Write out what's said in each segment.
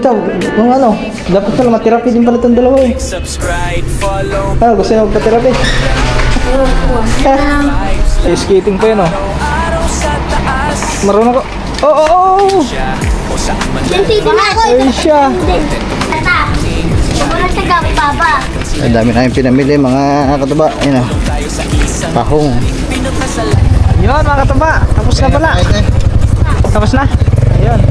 Ito, kung ano, dapat pala materapi din pala itong dalawa eh. Ah, gusto nyo magpaterapi? Skating pa yun oh. Marunong ko. Oh! Ay siya. Ang dami na yung pinamili mga katuba. Ayun oh. Tahong. Yun mga katuba. Tapos na pala. Tapos na. Ayun.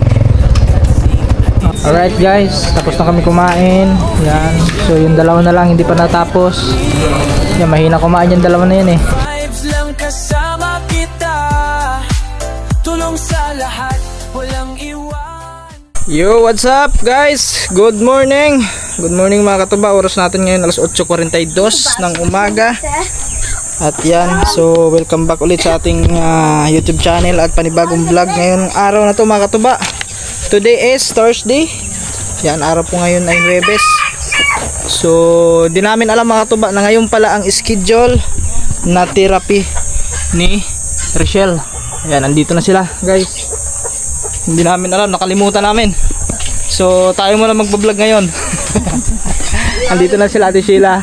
Alright guys, tapos na kami kumain. Yan. So yung dalawa na lang hindi pa natapos. Yan, mahina kumain yung dalawa na yan eh. Yo, what's up guys? Good morning. Good morning mga katuba. Oras natin ngayon alas 8:42 ng umaga. At yan, so welcome back ulit sa ating YouTube channel at panibagong vlog ngayong araw na to mga katuba. Today is Thursday. Yan, araw po ngayon ay Huwebes. So, di namin alam mga katuba na ngayon pala ang schedule na therapy ni Rachel. Yan, andito na sila guys. Hindi namin alam, nakalimutan namin. So, tayo muna magbablog ngayon. Andito na sila Ate Sheila.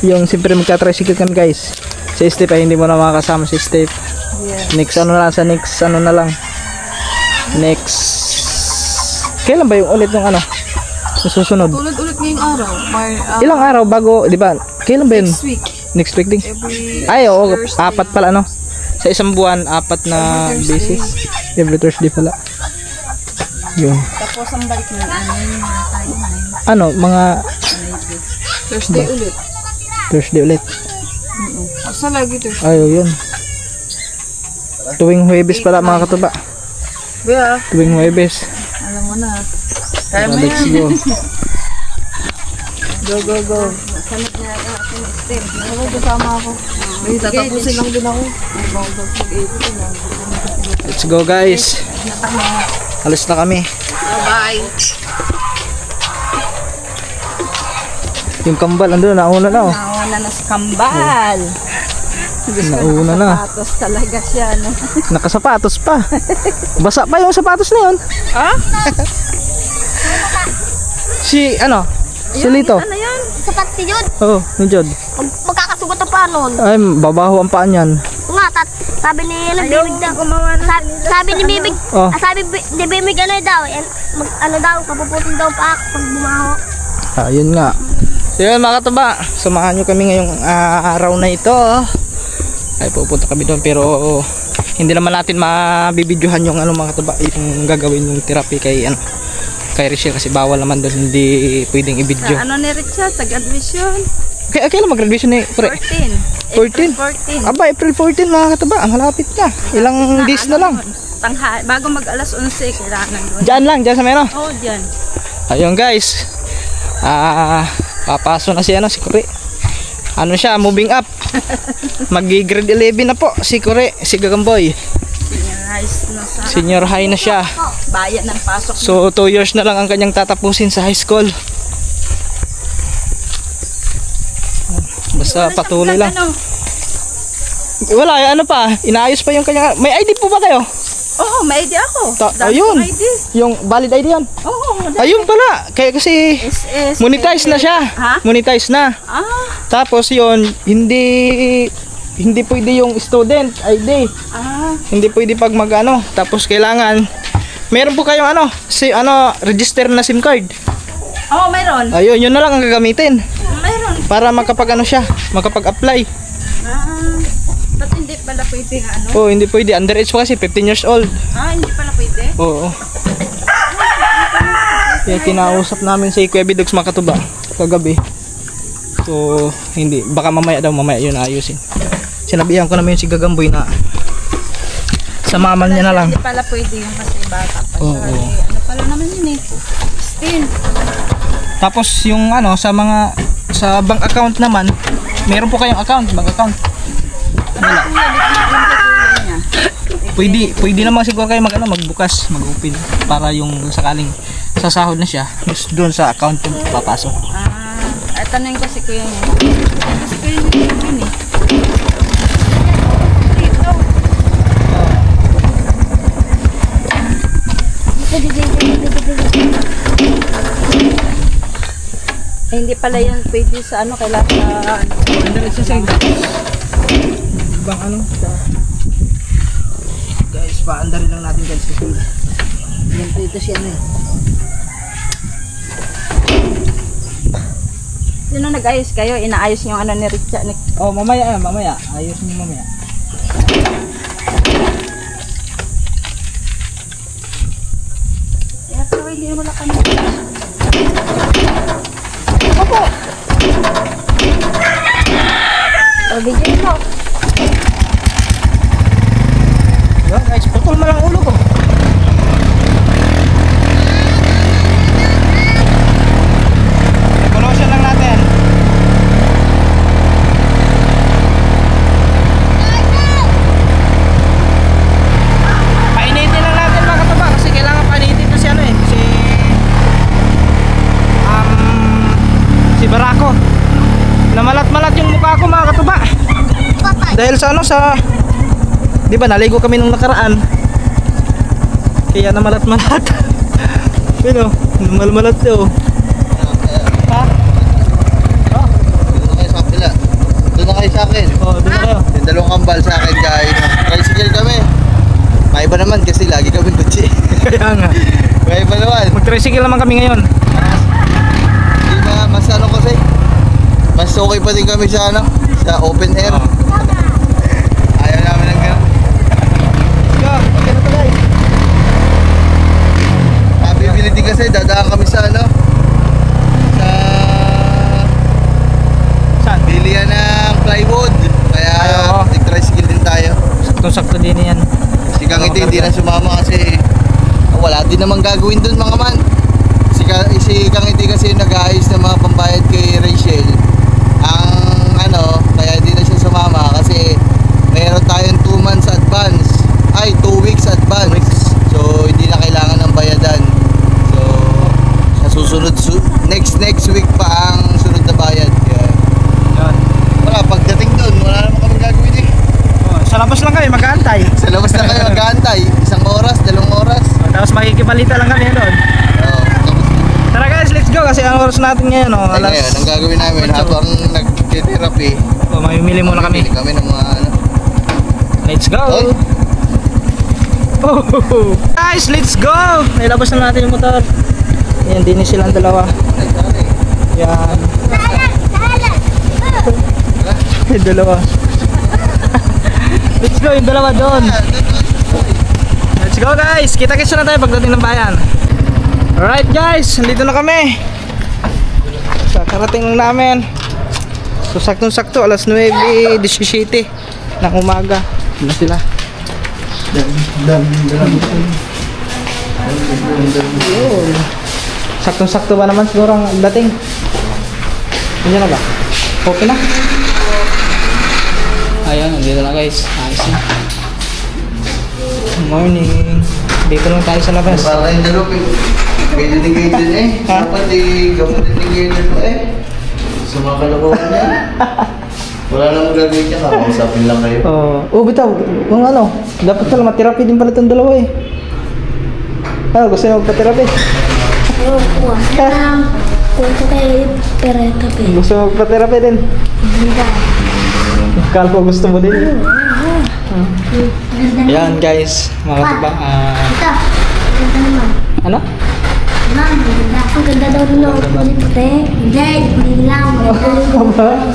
Yung siyempre magka-tricycle kami guys. Si Steve ay hindi mo na makakasama si Steve. Next ano na lang, sa next ano na lang. Next. Kailan ba yung ulit ng ano? Susunod. Tulad ulit ngayong araw. Ilang araw bago, di ba? Kailan ba yun? Next week. Next week din? Ay, oo. Apat pala ano? Sa isang buwan, apat na basis. Every Thursday pala. Yun. Tapos ang balik ng ano, mga Thursday ulit. Thursday ulit. Asa lagi Thursday? Ayaw yun. Tuwing Huwebes pala mga katuba. Kuya, Tuwing Huwebes. alam mo na. Kaya mo Let's yan. go. Go. Sanap na ako ng Steve. Ako, kasama ako. May tatapusin lang din ako. Let's go guys. Alis na kami. Bye. Yung kambal andun, nauna na oh. Nauna na sa kambal. Nauna na. Sapatos talaga siya, no? Nakasapatos pa. Basa pa yung sapatos na yun. Ha? Si ano? Si Lito. Ano yan? Sapat si Jod. Oh, ni Jod. Magkakasugot na pa nun. Ay, babaho ang paan yan. Nga, sabi ni Bibig daw. Sabi ni Bibig, Oh. sabi ni Bibig ano daw, ano daw, kapuputol daw pa ako pag bumaho. Ayun nga. So yun mga katuba, samahan nyo kami ngayong araw na ito. Ay pupunta kami doon pero hindi naman natin mabibidyohan yung ano mga katuba, yung gagawin yung therapy kay ano, kay Rachel kasi bawal naman doon, hindi pwedeng i-video. Ano ni Richard sa graduation? Kailan mag-graduation ni Pre? 14. 14? Aba, April 14 mga katuba, ang malapit na. Ilang days na lang. Tanghali, bago mag alas 11, kailangan doon. Diyan lang, diyan sa meno. Oh, diyan. Ayun guys. Papaso na si ano, si Kure. Ano siya, moving up. Mag-grade 11 na po si Kure, si Gagamboy. Senior high na siya. Bayan ng pasok. So 2 years na lang ang kanyang tatapusin sa high school. Basta patuloy lang. Wala, ano pa, inaayos pa yung kanyang. May ID po ba kayo? Oo, may ID ako. Ayun. Yung valid ID yan. Oo. Ayun pala, kaya kasi monetize na siya. Ha? Monetize na. Tapos yun, hindi pwede yung student ID. Hindi pwede pag mag-ano. Tapos kailangan, meron po kayong ano, register na SIM card. Oo, mayroon. Ayun, yun na lang ang gagamitin. Mayroon. Para makapag-ano siya, makapag-apply. Ba't hindi pala pwede ano? Oh, hindi pwede. Underage pa kasi, 15 years old. Hindi pala pwede? Oo. Kaya kinausap namin si Kuya Bidogs mga katuba kagabi. So, hindi. Baka mamaya yun ayusin. Sinabihan ko naman yung si Gagamboy na sa mama niya na lang. Hindi pala pwede yung kasi bata pa siya. Oo. Ano pala naman yun eh? Still. Tapos yung ano, sa bank account naman, meron po kayong bank account. Wala. Pwede naman siguro kayo magbukas, mag-open para yung sakaling sasahod na siya, doon sa account yung papasok. Tanong ko si Kuya niya. Si Kuya niya yun eh. hindi pala yan pwede sa ano, kailangan sa Ibang ano? Guys, paandarin lang natin guys. yan pwede siya na eh. Sino nag-ayos kayo? Inaayos yung ano ni Richa. Oh, mamaya. Ayos niyo mamaya. Kaya kaway, hindi mo lang kami. Opo. Pabigyan mo. Yan guys, putol mo lang ulo ko. Evolution lang natin. Painitin lang natin mga katuba kasi kailangan painitin to si ano eh. Si Barako. Namalat-malat yung mukha ko mga katuba. Dahil sa ano di ba naligo kami nung nakaraan. Kaya namalat-malat. Pero namalmalat to. Ha? Oh. Doon na kayo sa kapila. Doon na kayo sa akin. Oh, doon na kayo. Yung dalawang kambal sa akin guys. Tricycle kami. Maiba naman kasi lagi kami kutsi. Kaya nga. Maiba naman. Mag-tricycle naman kami ngayon. Di ba mas ano kasi? Mas okay pa din kami sa ano? Sa open air. Oh. Ayaw namin ng gano'n. Go, okay na to guys. Bibili din kasi dadaan kami sa ano? Saan? Bilihan ng plywood. Kaya oo. nag-tricycle din tayo. Saktong-sakto din yan. Si Kangiti hindi na sumama kasi wala din naman gagawin dun mga man. Si Kangiti kasi nag-aayos ng mga pambayad kay Rachel. Ang ano, kaya hindi na siya sumama kasi meron tayong 2 months advance. Ay, 2 weeks advance. So hindi na kailangan ng bayadan. So sa susunod next week pa ang sunod na bayad. Kaya Yan. wala, pagdating doon, wala naman kami gagawin eh. Oh, sa labas lang kami, mag-aantay. Sa labas na kayo mag-aantay. 1 oras, 2 oras. Oh, tapos makikibalita lang kami doon. Oh, tapos Tara guys, let's go kasi ang oras natin ngayon. Oh, ay, ngayon, ang gagawin namin habang nag-therapy, Oh, mamimili muna kami. bili kami ng mga ano. Let's go. Oy. Oh, guys, let's go. Nailabas na natin yung motor. Yan, din silang dalawa. Yan. Yung dalawa. Let's go, yung dalawa doon. Let's go guys. Kita-kits na tayo pagdating ng bayan. Alright guys, nandito na kami. Sa karating lang namin. So saktong-sakto, alas 9:17 ng umaga. Ano sila? Yun. Saktong-sakto ba naman siguro ang dating? Hindi na ba? Okay na? Ayan, nandito na guys. Ayos na. Good morning. Dito lang tayo sa labas. Para kayong dalawa, pwede din kayo dun eh. Ha? Dapat gamot din kayo dun eh. Sa mga kalokohan niya. Wala namang gagawin niya, kakausapin lang kayo. Bitaw. Kung ano, dapat pala materapi din pala itong dalawa eh. Ano, gusto nyo magpa-therapy? Ayaw ko. Kung ko kayo pera-tapi. Gusto mo magpa-therapy din? Hindi. Kala ko gusto mo din. Ayan guys, mga kabang, Ito. Ganda naman. ano? Ma'am, ganda. Ang ganda daw nung kulay puti. Hindi, hindi lang. Aba,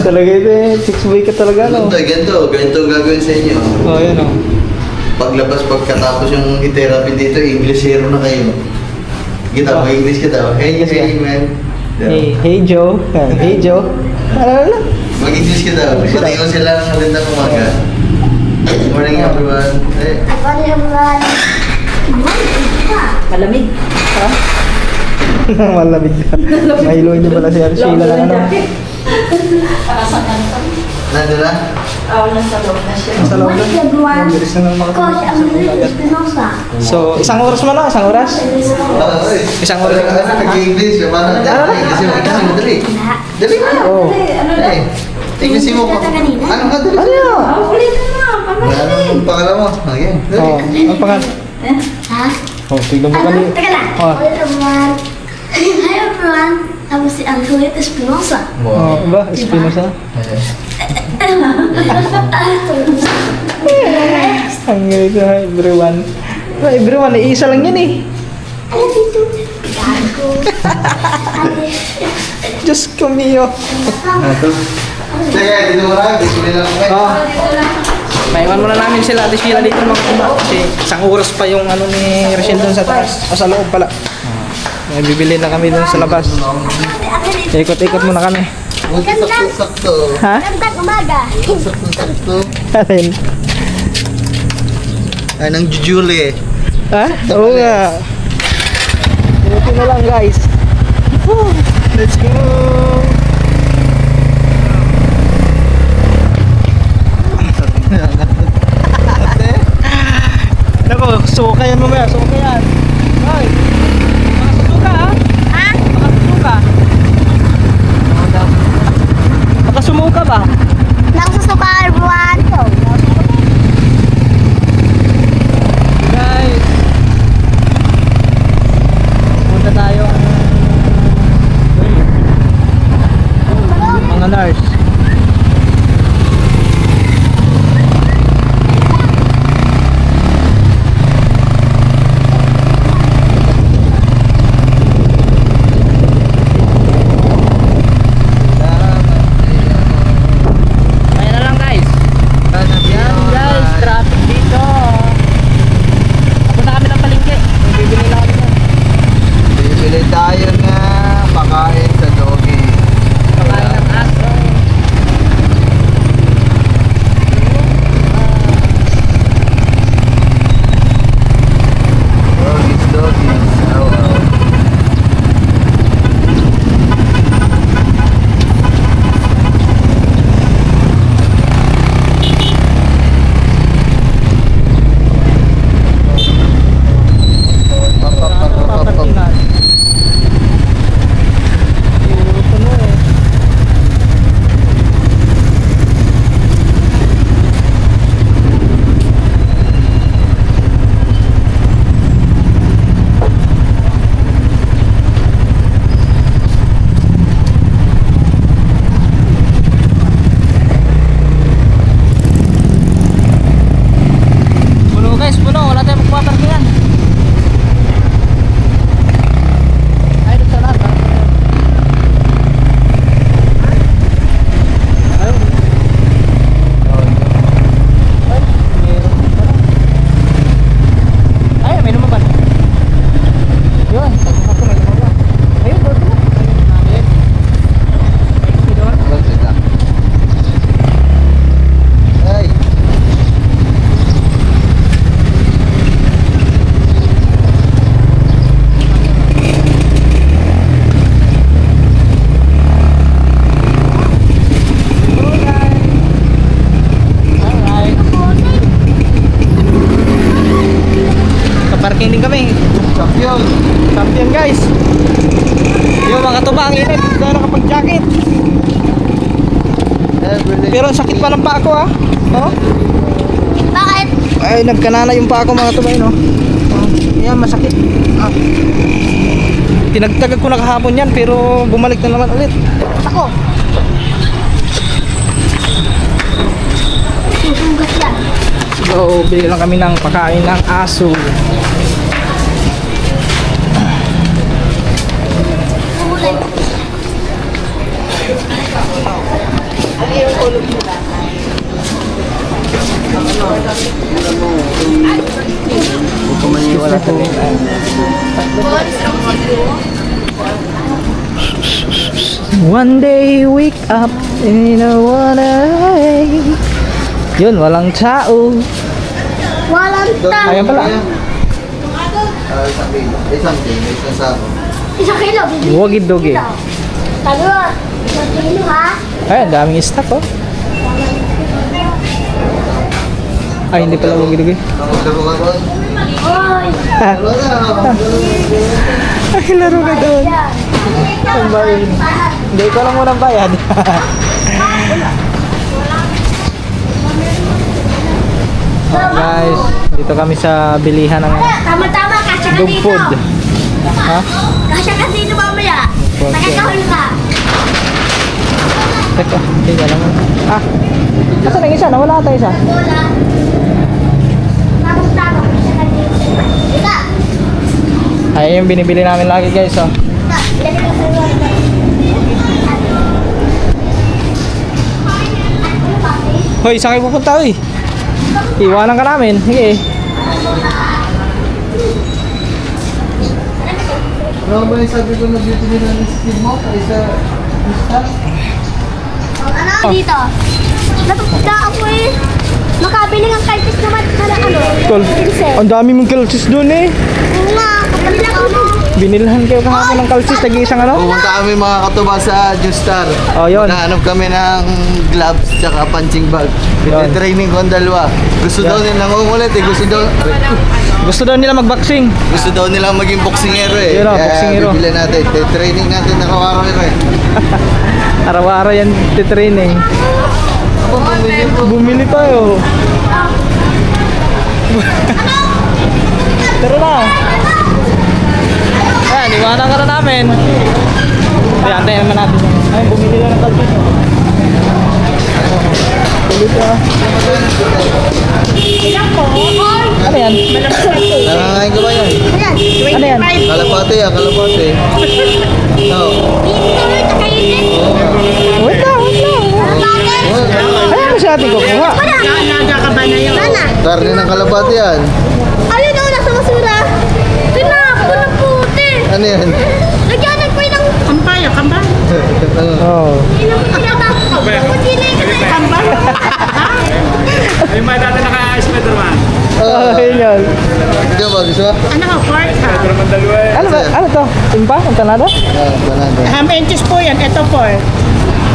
talaga ito eh, 6 boy ka talaga no? Ganito gagawin sa inyo. Oh, yun oh. Paglabas, pagkatapos yung therapy dito, English hero na kayo. Kita, mag-English ka daw. Hey, hey man. Hey Joe. Hey Joe. Ano? Mag-English ka daw. Pati ko sila ng magandang umaga. Good morning everyone. Eh, Ano naman? Malamig. Ha? Malamig ka. Mahiluin niyo pala si Sheila lang ano. nandun na? Nasa loob na siya. Sa loob Morning na. everyone. Ang bilis na ng mga Coach, I'm Lily Espinosa. So, isang oras mo na? Isang oras? Oy. Isang oras. Nag-English. Paano? Kasi madali. Dali na. Oh. Eh, English mo pa. Ano ka? Dali. Ano yun? Ulitin mo. Ano pangalan mo? Ayan. Oh, ang pangalan? Ha? Oh, tignan mo kami. Teka lang. Oh. Hi everyone. Hi everyone. Tapos si Antoinette Espinosa. Oh, ba? Espinosa? Ang galing na everyone. Well, everyone, isa lang yan eh. Ano dito? Gago. Diyos ko mio. Sige, dito mo lang. Dito nila lang kayo. Oh. Maiwan muna namin sila at sila dito mga kuba. Kasi isang oras pa yung ano ni Rachel doon sa taas. O sa loob pala. May bibili na kami doon sa labas. Ikot-ikot muna kami. Sakto. Ha? Gandang umaga. Sakto. Alin? Ay, nang Julie. Ha? Oo nga. Ito na lang guys. Woo! Let's go! Nako, suka yan mamaya, suka yan. Ay, makasusuka ha? Ha? Makasusuka. Makasumuka ba? Nagsusuka everyone. Guys, punta tayong mga nurse. Kaya na lang guys. Yan guys, traffic dito. Tapos na kami ng palengke. Bibili lang kami yan. Bibili tayo na pakain sa doggy. Pakain ng aso. Doggies. Oh, oh. Paparkingan. Puro puno eh. Puno guys, puno. Wala tayong magpaparkingan. Ay, doon sa lahat ha? Ayun. Ay, meron pala. Ay, may lumaban. Yun, pagkakako may lumaban. Ayun, doon na. Ayun. Ay, doon. Ay. Alright. Kaparking din kami. Champion. Champion guys. Yung mga tuba ang init. Kaya nakapag-jacket. Everything. Pero ang sakit pa ng paa ko ha. Oh? Bakit? Ay, nagkanana yung paa ko mga tuba yun oh. Ayan, masakit. Ah. Tinagtagag ko na kahapon yan pero bumalik na naman ulit. Ako. Susugat yan. So, bili lang kami ng pakain ng aso. Kulay. Wala sa litan. One day wake up in a way. Yun, walang tao. Walang tao. Ayan pala. Isang kilo. Isang sako. Isang kilo. bibili. Wagid-dogi. Sabi mo, isang kilo ha? Ay, ang daming stock oh. Ay, hindi pala wagid-dogi. Maglaro ka doon. Oy. Laro na. Ay, laro ka doon. Ang bayad. Hindi ko lang muna bayad. Guys, dito kami sa bilihan ng Tama-tama, kasya ka dog dito. food. Ha? Kasya ka dito mamaya. Nakakahul ka. Teka, teka lang. Ah, asan ang isa? Nawala ata isa. Wala. Tapos tapos siya kanina. Ika. Ay, yung binibili namin lagi guys, oh. Ika. Ilagay ko sa iwan. Hoy, saan kayo pupunta, hoy? Iwanan ka namin. Sige. Ano ba yung sabi ko na beauty nila ng skin mo? Ay sa Insta? Ano? Dito. Natupda ako eh. Makabili ng kalpis naman na ano. Tol, Pinsel. ang dami mong kalsis doon eh. Oo nga. Kapag lang ako. Binilhan kayo kahapon ng kalsis, tag-iisang ano? Pumunta kami mga katuba sa Justar. Oh, yun. Nakahanap kami ng gloves tsaka punching bag. Yun. Training ko ang dalawa. Gusto daw nila nangungulit eh. Gusto daw nila mag-boxing. Gusto daw nila maging boksingero eh. Yun o, boksingero. Bibili natin. Training natin araw-araw ito eh. Araw-araw yan titraining. Bumili tayo. Tara na. Ayan, iwanan ka na namin. Ayan, antayin naman natin. Ayan, bumili lang ng kalpis. Tulit ka. Ano yan? Nangangain ka ba yan? Ayan. Ano yan? Kalapate ah, kalapate. No. Dito kainin. Wait lang, wait lang. Bakit? Ayan mo siya ating kukuha. Nana. Karne ng kalapate yan. Ayun daw nasa basura. Tinapo na puti. Ano yan? Nagyanan ko ng kampaya, kambal. Oh. Ilang tinatapos. Puti na yung kambal. Ay, may dati naka-Spider-Man. Ayun yan. Ikaw ba, gusto ba? Ano ko, pork? Spider-Man dalawa eh. Ano ba? Ano to? Timpa? Ang tanada? Ah, banana. Ham and cheese po yan. Ito pork.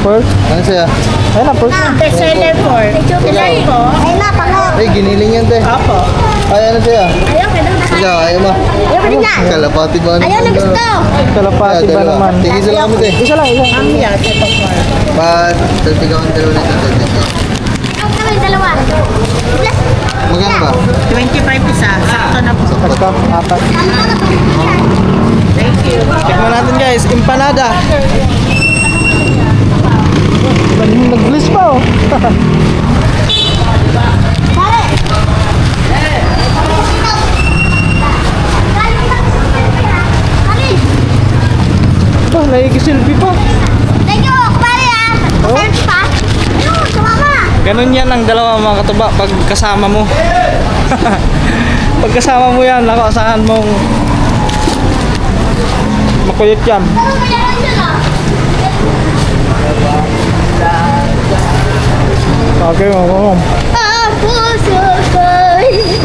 Pork? Ano siya? Ayun na, pork na. Best seller pork. Ilan po? Ay na, pangat. Ay, giniling yan te. Apo. Ay, ano siya? Ayaw, kaya na. Ikaw, ayaw mo. Ayaw ka nila. Kalapati ba? Ayaw na gusto. Kalapati ba naman? Tingin sila kami te. Isa lang, isa. Ham yan. Ito pork. Ba't? Tatigaw ang dalawa na ito. Ayaw ka naman, dalawa. Plus, Magkano ba? 25 isa. Sakto na po. Basta, apat. ano na ito? Thank you. Tikman natin guys, empanada. Galing nag-bliss pa oh. Pare. Pare. Ito, naikisilbi pa. Thank you, pare ah. Oh. Thanks pa. Ayun, sumama. Ganun yan ang dalawa mga katuba pag kasama mo. Pag kasama mo yan, ako asahan mong makuyot yan. Ano ba yan sila? Okay, oo. Ang puso ko'y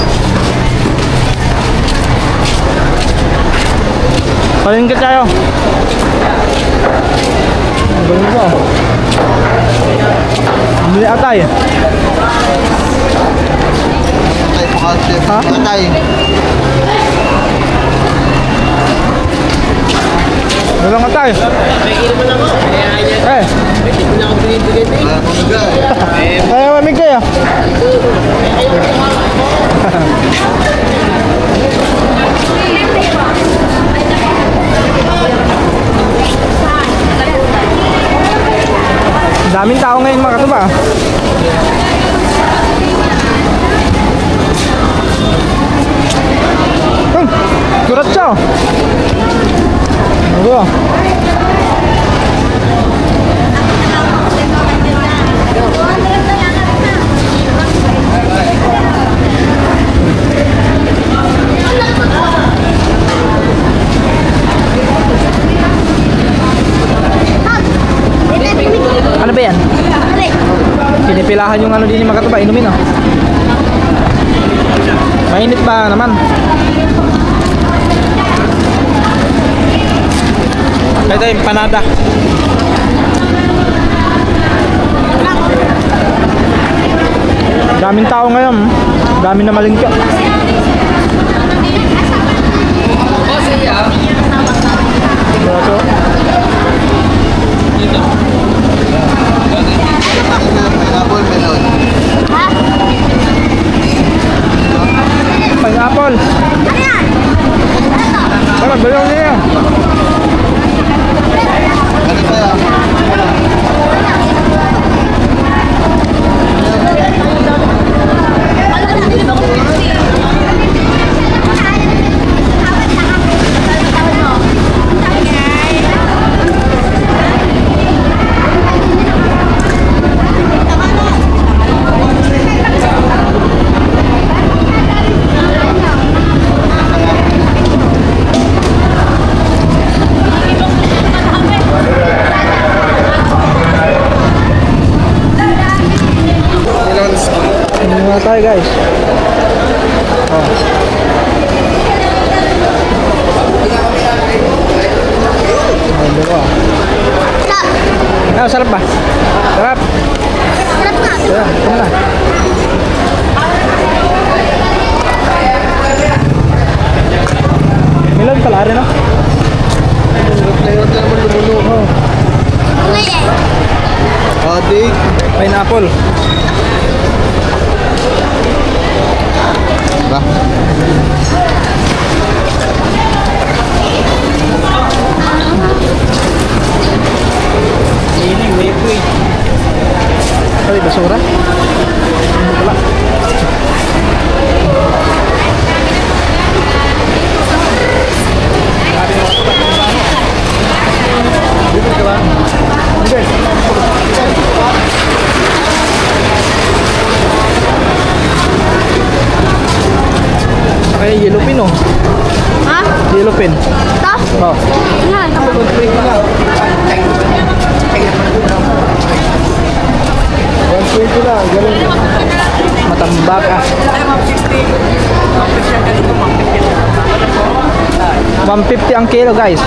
Palingkit tayo. Galing ko. Bili atay. Atay po kasi. Ha? Atay. Walang atay. Eh, Wala pang nagay. ayaw mamig kayo. Daming tao ngayon mga katuba. Kurat siya. Ano? Ano ba yan? Pinipilahan yung ano din yung mga katuba, inumin oh. Mainit ba naman? Ito yung empanada. Daming tao ngayon. Dami na malingka. Pineapple melon. Pineapple. Ano yan? Wala, baliw niya yan. guys. Oh. Ayun ko. Sarap ba? Sarap. Sarap nga. Sarap. Ito na. Milon pala rin, no? Ngayon ka naman lumuluho. Ngayon. Adik. Pineapple. Diba? Ay, basura. Wala. Dito ka ba? Hindi. Ay, yellow pin oh. Ha? Yellow pin. Ito? Oh. Yan. Matambak ah. 150 ang kilo guys.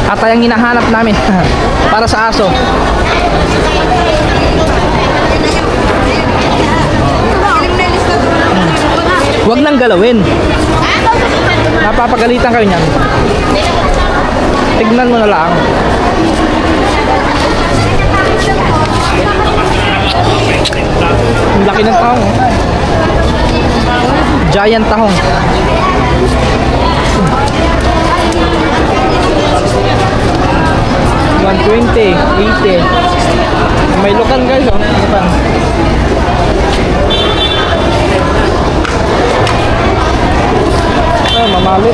At yung hinahanap namin para sa aso. Huwag nang galawin. Napapagalitan kayo niyan. Tignan mo na lang. Ang laki ng tahong. Giant tahong. $120, $80. May lukan guys oh. Lukan. Ah, mamali.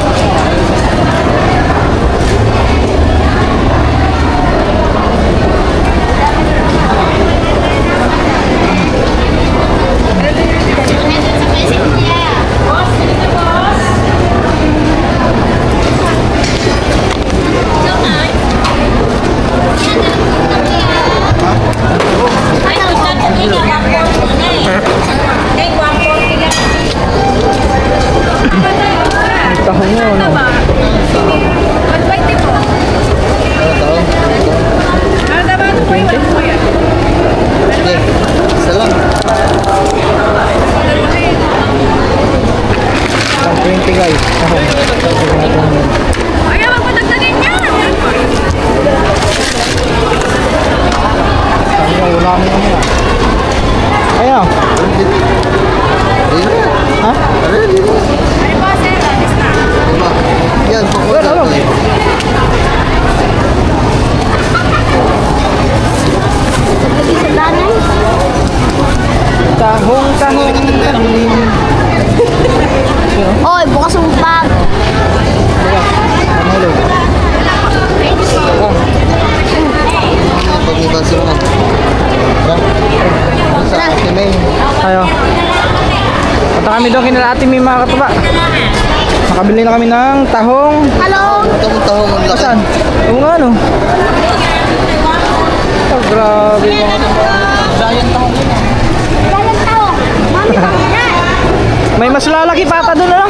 Tahong mo, no? Sige, isa lang. 120 guys. Tahong. Ayaw, magpadagdagan niya. Tahong, wala mo naman ah. Ayaw. Ha? Yan, pakuha Wala, natin. Sa danay. Tahong. Oy, bukas ang bag. Pag-ibasa mo. Sa akin na yun. Ayo. Punta kami doon kina Ate May mga katuba. Nakabili na kami ng tahong. Hello. Tahong ang laki. Saan? Oo nga no. Oh, grabe mga katuba. Giant tahong. Dalang tao. Mami pa na. May mas lalaki pa ata doon ano?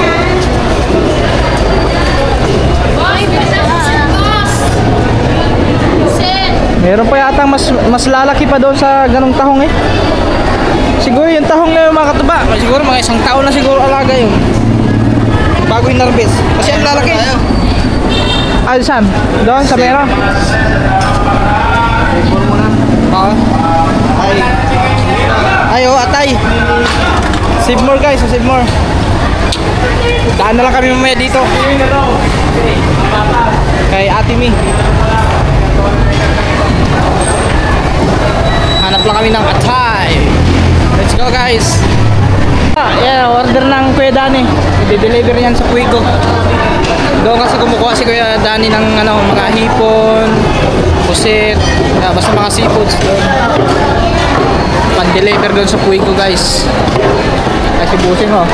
Meron pa yata mas lalaki pa doon sa ganong tahong eh. Siguro yung tahong na yung mga katuba, siguro mga isang taon na siguro alaga yun. Bago hinarbis. Kasi ang lalaki. Ah, saan? Doon sa mera? Oo. Ay, oh, atay. Save more guys, save more. Daan na lang kami mamaya dito. Kay Ate Mi. Hanap lang kami ng atay. Let's go guys. Yeah, order ng Kuya Dani. I-deliver yan sa Puigo. Doon kasi kumukuha si Kuya Dani ng ano, mga hipon, pusit, basta mga seafoods doon. Pan-deliver doon sa Puigo guys. Kasi busing oh.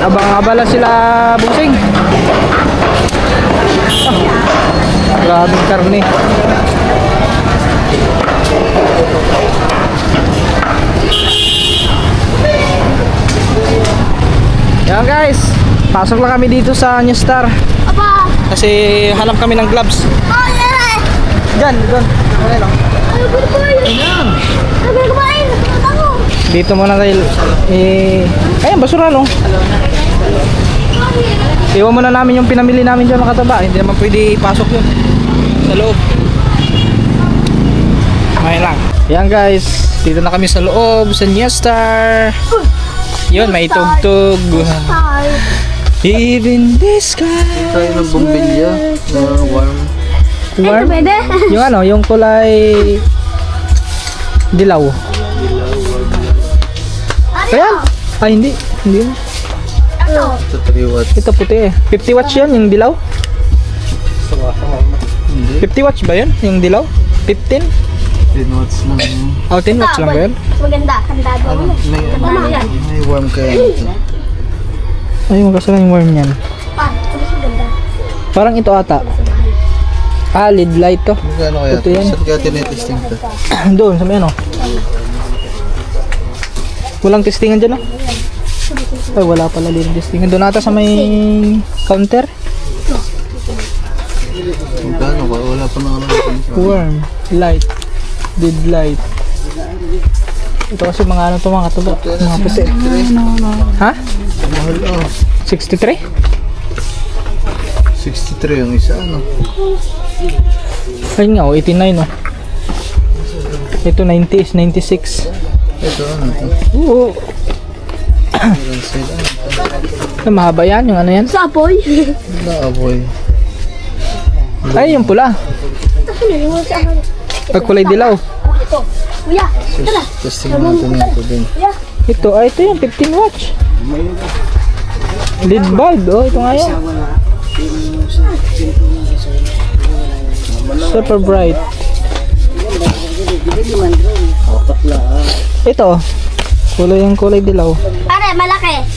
Abang-abala sila busing. Grabing karne. Pasok lang kami dito sa New Star. Aba! Kasi hanap kami ng gloves. Oh, yeah! Diyan, doon. Okay lang. Ano ba ito? Ano ba kumain? Ako! Dito muna tayo. Ayan, basura no. Iwan muna namin yung pinamili namin dyan mga kataba. Hindi naman pwede ipasok yun sa loob. Okay lang. Ayan guys, dito na kami sa loob sa New Star. Yun, may tugtog. Even the sky. Tayo ng bumbilya. Warm. Warm? pwede? Yung ano, yung kulay dilaw. Ayan. Ay, hindi. Hindi yun. Ano? Ito 3 watts. Ito puti eh. 50 watts yan, yung dilaw. 50 watts ba yun? Yung dilaw? 15? 10 watts lang. Oh, 10 watts lang ba yun? Mas maganda. Kandado. May warm kaya ito. Ay, magkasala yung warm yan. Mas maganda. Parang ito ata. Ah, LED light to. Magkano kaya Ito ito? yan. Saan kaya tinitesting ito? Doon, sa may ano. Walang testingan dyan, no? Ay, wala pala din testingan. Doon ata sa may counter. Magkano ba? Wala pa na Warm, light, LED light. Ito kasi mga ano to, mga tubo. Mga puti. Ha? mahal oh. 63? 63 yung isa ano. Ayun nga, oh, 89, oh. Ito 90 is 96. Ito ano ito? Oo. Meron sila. Ay, mahaba yan, yung ano yan. Sa apoy. Naaboy. Ay, yung pula. Pag kulay dilaw. Ito. Kuya. Tara. Testing natin ito din. Kuya. Ito, ay ito yung 15 watts. LED bulb, oh, ito nga yan. Super bright. Ito, kulay yung kulay dilaw. Pare, malaki.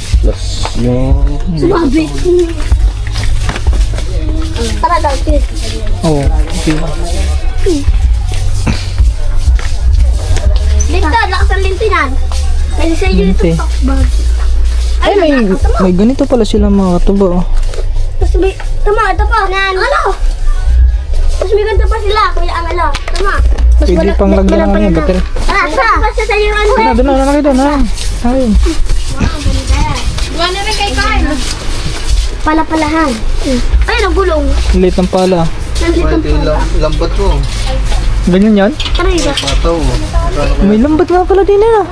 Sumabi. Tara daw, kid. Oh, okay. Dito, lakas ang lintinan. Kasi sa inyo ito Linti. talk bag. Ay, may ganito pala sila mga katubo. Oh. Tapos may, tama, ito pa. Ano? Tapos may ganito pa sila, kuya ang ano. Tama. Mas Pwede pang lagyan ng ano yung battery. Tara, tara. Basta sa iyo ano. Doon na, nakita doon na. Ayun. Gawa na rin kay Carl. Palapalahan. Ay, ang gulong. Ang liit ng pala. Nandito Ito yung lambat mo. Ganyan yan? Tara, iba. Pataw oh. Magkano May lambat nga pala din yan.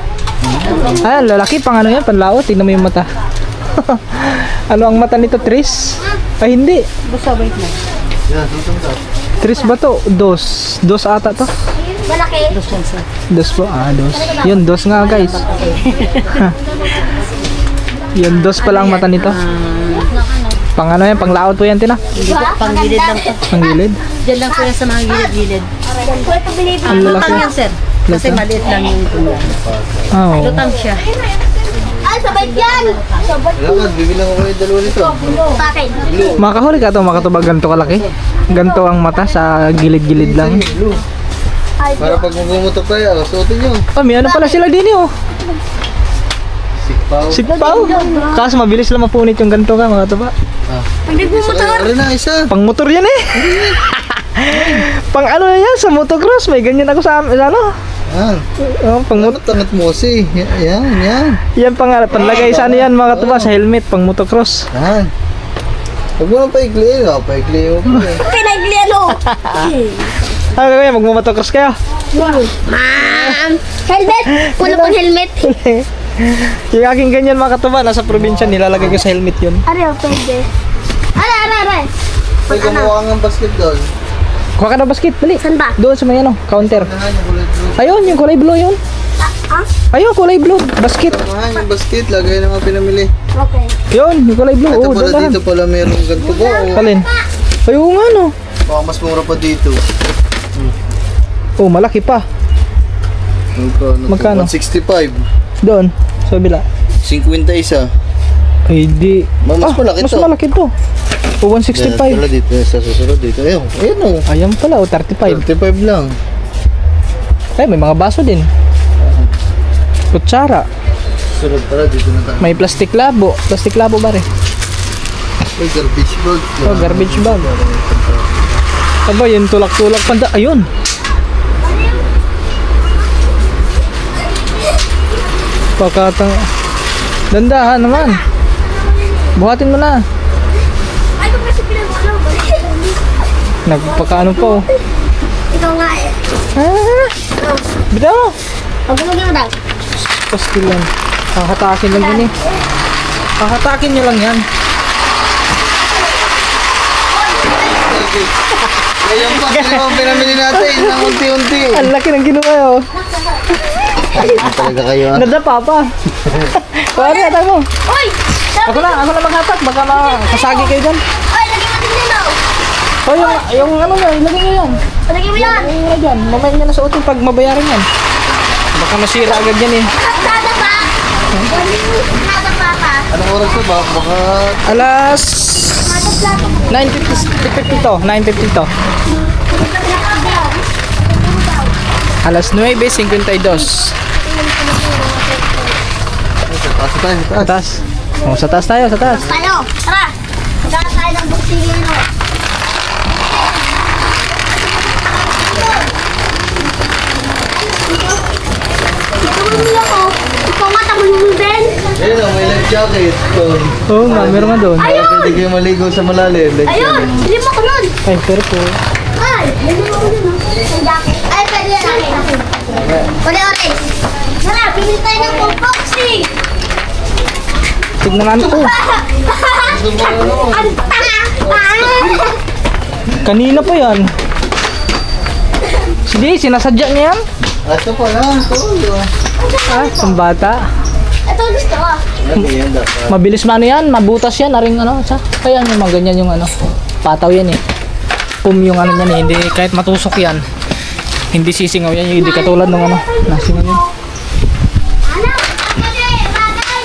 Ah, lalaki pang ano yan, panlaot. Tignan mo yung mata. Ano ang mata nito? Tris? Ay, hindi. yan? Susong ka. Tris ba to? Dos. Dos ata to. Malaki. Dos po. Ah, dos. Yun, dos nga guys. Yun, dos pala ang mata nito. Pang ano yan, pang laot po yan, Tina. Panggilid lang po. Pang gilid. Diyan lang po yan sa mga gilid-gilid. Ito binibig. Ang lalaki. Lutang yan, sir. Kasi maliit lang yung tulang. Oh. Lutang siya. Ay, sabay yan. Sabay. Kailangan, bibilang ko kayo dalawa nito. Bakit? Makahuli ka to, makatubag ganito kalaki. Ganito ang mata sa gilid-gilid lang. Para pag magumutok tayo, suotin nyo. Oh, may ano pala sila din oh. Sikpaw. Sigpaw. Kaso mabilis lang mapunit yung ganito ka, mga taba. Pag nagmumotor. Ari na, isa. Pang motor yan eh. Pang ano na yan, sa motocross. May ganyan ako sa ano. Yan. Oh, pang Ano tangat mo si? Yan, yan. yan pang panlagay sa ano yan, mga taba, sa helmet, pang motocross. Yan. Huwag mo lang paikliin. Paikliin mo pa eh. Pinagliano. Ano kaya, magmamotocross kayo? Ma'am. Helmet. Puno pang helmet. Yung aking ganyan mga katuba, nasa probinsya, nilalagay ko sa helmet yun. Are, pwede. Are. Ay, kumuha kang basket doon. Kuha ka na basket, dali. Saan ba? Doon sa may ano, counter. Samahan yung kulay blue. Ayun, yung kulay blue yun. Ah? Ayun, kulay blue, basket. Samahan yung basket. Lagay na mga pinamili. Okay. Yun, yung kulay blue. Ito Oo, pala dahan. dito pala merong ganito ba? Kalin. Ayun nga no. Baka mas mura pa dito. Oh, malaki pa. Magkano? 165. Doon, sa bila. 51. Ay, di. Mas malaki mas to. malaki to. O, Yan 165. pala dito. Sa susunod dito. Ayun. Ayun o. Ayan pala, o 35. 35 lang. Ay, may mga baso din. Kutsara. Susunod pala dito na tayo. May plastic labo. Plastic labo ba rin? Uy, garbage bag. Oh, garbage bag. Aba, yun tulak-tulak panda. Ayun. Pakatang. Dandahan naman. Buhatin mo na. Ay, ito kasi pinag-ano. Nagpakaano pa oh. Ikaw nga eh. Bitaw mo. Huwag mo lang daw. Pastilan. Kakatakin lang yun eh. Kakatakin nyo lang yan. Ngayon pa, yung pinamili natin ng unti-unti. Ang laki ng ginawa oh. Talaga kayo ah. Nadapa pa. Pare, atay mo. Uy! Ako na maghatak. Baka makasagi kayo dyan. Uy, lagyan mo din yan oh. Oh, yung ano nyo, ilagay nyo yan. Lagyan mo yan. Ilagay nyo dyan. Mamaya nyo na suotin pag mabayaran yan. Baka masira agad yan eh. Nada pa. Nada pa ka. Anong oras na ba? Baka... Alas Nada plato. 9:50 to. 9:50 to. Alas 9:52. Taas tayo, taas. Sa taas. Oh, sa taas tayo, sa taas. Tayo, tara. Magkakaroon tayo ng boxing ano. Tumulong ako. Ikaw nga, tumulong din. Ayun oh, may life jacket. Oo nga, meron nga doon. Kaya pwede kayo maligo sa malalim. Life Ayun, jacket. hindi mo ko nun. Ay, pero po. Ay, hindi mo ko nun. Ang jacket. Ay, pwede yan. Pwede orange. Tara, pili tayo ng boxing. Tignan namin to. Ang tanga. Kanina pa yan. Sige, sinasadya niya yan. Ito pa lang. Ito. Ah, ang bata. Ito gusto ko. Yan dapat. Mabilis man yan, mabutas yan, aring ano, kaya yung mga ganyan yung ano, pataw yan eh. Pum yung ano yan eh, hindi, kahit matusok yan, hindi sisingaw yan, yung hindi katulad ng ano, nasingaw yun. Ano? Bagay.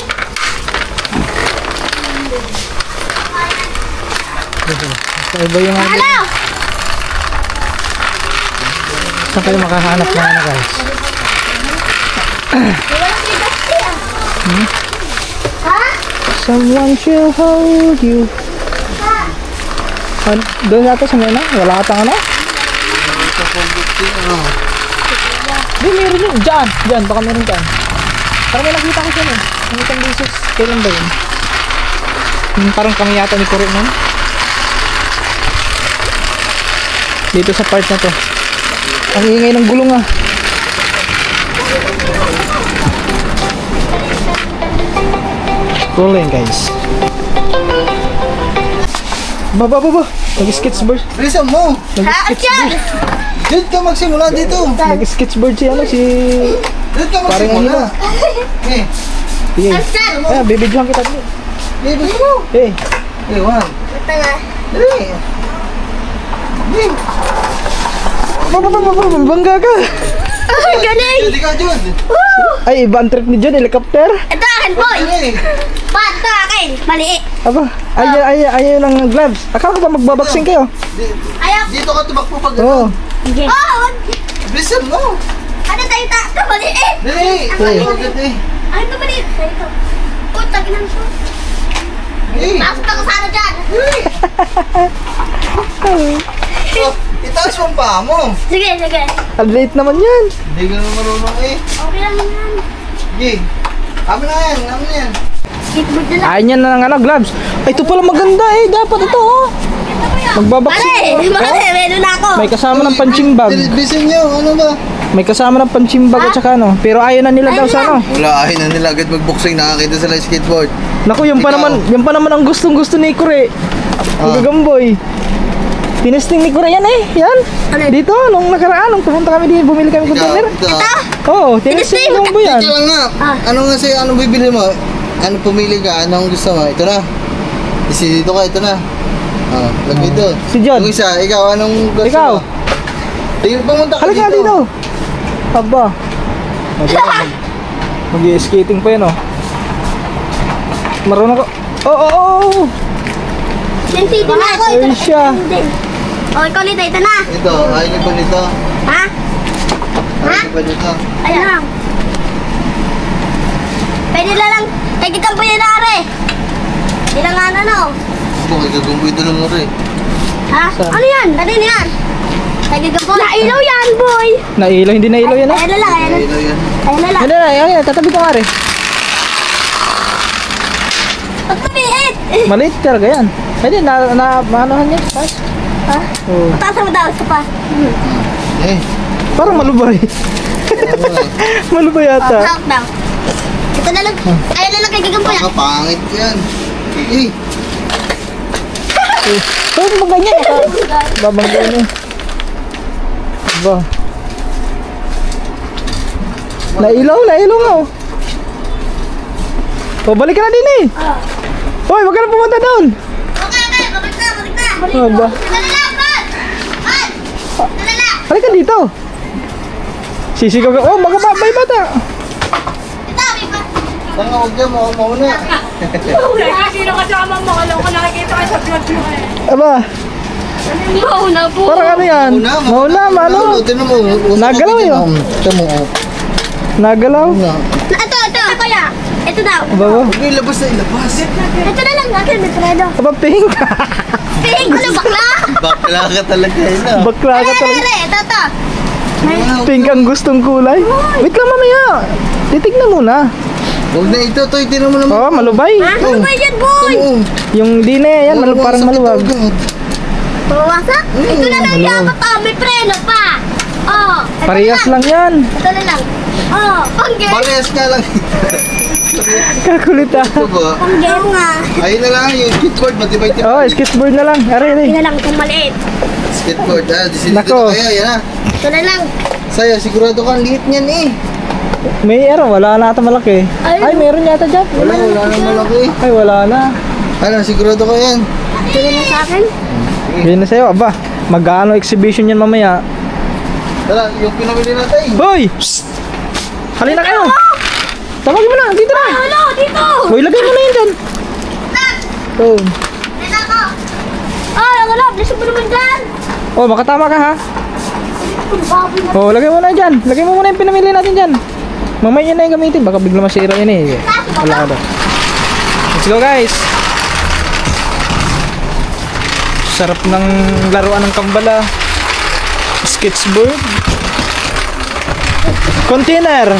Iba yung ano, Ano? saan kayo makahanap ng ano guys? Wala si Basti ah. Ha? Someone should hold you. Ano, doon natin sa mena, wala ka tang ano? Di, meron yun, dyan, baka meron dyan. Parang may nakita ko siya eh, ang isang beses, kailan ba yun? Parang kami yata ni Kuro nun. Dito sa part na to. Ang ingay ng gulong ah. Rolling guys. Baba. Nag-sketchboard. Bilisan mo. Action! Diyan ka magsimula dito. Nag-sketchboard si ano, si... Diyan ka Parang magsimula. Eh, Sige. Action! Ay, bibidyohan kita dito. bilisan mo. Eh, Eh, one. Tanga. Dali. bangga ka. Ay, galing! Judy ka, Jude. Ay, iba ang trip ni John, helicopter. Ito akin, boy! Dali. Pato akin! Maliit! Aba, ayaw ng gloves. Akala ko ba magbabaksing kayo? Ayaw! Dito ka tumakbo pag Oo. Okay. Oh! Bilisan mo. Ano tayo ito maliit? Dali. Agad eh. Ano ito maliit? Ito. Oh, taginan ko. Eh. Pasok ako sa ano dyan. Oh, itaas mo ang paa mo. Sige. Ang late naman yan. Hindi ka naman marunong eh. Okay lang yan. Sige. Amin na yan. Skateboard na lang. Ayaw niya na ng ano, gloves. Ay, ito pala maganda eh. Dapat ito oh. Magbabaksing. Pare, meron na ako. May kasama ng punching bag. Bilisan nyo. Ano ba? May kasama ng punching bag at saka ano. Pero ayaw na nila daw sa ano. Wala, ayaw na nila agad magboxing. Nakakita sila yung skateboard. Naku, yung pa naman ang gustong-gusto ni Kure. Ang gagamboy. Tinesting ni Kure yan eh. Yan. Dito, nung nakaraan, nung pumunta kami dito, bumili kami container. Oo, tinesting ni Gagamboy yan. Ito lang nga. Ano nga sa'yo? Anong bibili mo? Ano pumili ka? Anong gusto mo? Ito na. Isi dito ka. Ito na. Lagay doon. Si John. Yung isa, ikaw, anong gusto Ikaw. mo? Tingin, pumunta ka Halika dito. dito. Aba. Mag-skating pa yan oh. Marunong ko. Oo. Sensity na ako. Ay siya. O, ikaw nito. Ito na. Ito, ayaw ko nito. Ha? Ayaw ko nito. Ayan. Pwede na lang. Kaya kitang po yun na are. Ilang ano no? Bakit gagawin ito lang mo rin? Ha? Ano yan? Ano yan? Nagagabon. Nailaw yan, boy. Nailaw, hindi nailaw yan ah. Ayan na lang, ayan na. Ayun yan. Ayan na lang. Hindi na, yan, tatabi ko nga rin. Pag tumiit. Maliit talaga yan. Hindi, maanohan niya. Ha? Oh. Taas mo daw, isa pa. Eh. Parang malubay. Malubay yata. Hawak daw. Ito na lang. Ayan na lang kay Gagamboy. Pangit yan. Eh. Oh, maganyan ka. Babanggan niya. Ba. Nailaw nga oh. Oh, balik ka na din eh. Hoy, wag ka na pumunta doon. Okay, balik na. Oh, ba. Ito na lang, Bad. Bad. Ito na lang. Balik ka dito. Sisigaw ka. Oh, magababay bata. Ito, may pa. Tanga, huwag yan. Mauna. Sino kasama mo? Alam ko nakikita kayo sa vlog mo eh. Aba, Mauna po. parang ano yan? Mauna, ano? Tignan mo. Nagalaw yun. Tignan mo. Nagalaw. Ito. Kuya. Ito daw. Aba, ba? Huwag yung labas na ilabas. Ito na lang, akin, may preno. Aba, pink. Pink, ano bakla? Bakla ka talaga yun ah. Bakla ka talaga. Ito. Pink ang gustong kulay. Wait lang mamaya. Titignan muna. Huwag na ito. Toy, tignan mo naman. Oh, malubay. Ano ba yan, boy? Yung dine, yan, parang maluwag. Bawasak? Ito na lang Maluwag. dapat, may preno pa. Oh. Ito Parehas lang yan. Ito na lang. Oh, panggay. Parehas nga lang. Kakulit ah. Ito ba? Panggay nga. Ayun na lang yung skateboard. Matibay-tibay. Oh, skateboard na lang. Aray, aray. Ito na lang itong maliit. Skateboard. Dito Nako. kaya. Yan ah. Ito na lang. Saya, sigurado ka. Ang liit niyan eh. May wala na ata malaki. Ay, meron yata dyan. Wala na malaki. Ay, wala na. Ano, sigurado ka yan. Ito na lang sa akin. Yan na sa'yo, aba. Mag-ano exhibition yan mamaya. Tara, yung pinamili natin. Hoy! Psst! Halina kayo! Tawagin mo na, dito na! Ano? Dito! Hoy, lagay mo na yun dyan! Oh. Ito ako. Ay, ang alap. Lisog mo naman dyan. Oh, makatama ka ha? Oh, lagay mo na dyan. Lagay mo muna yung pinamili natin dyan. Mamaya yun na yung gamitin. Baka bigla masira yun eh. Wala ka daw. Let's go guys! Sarap ng laruan ng kambala. Skateboard. Container.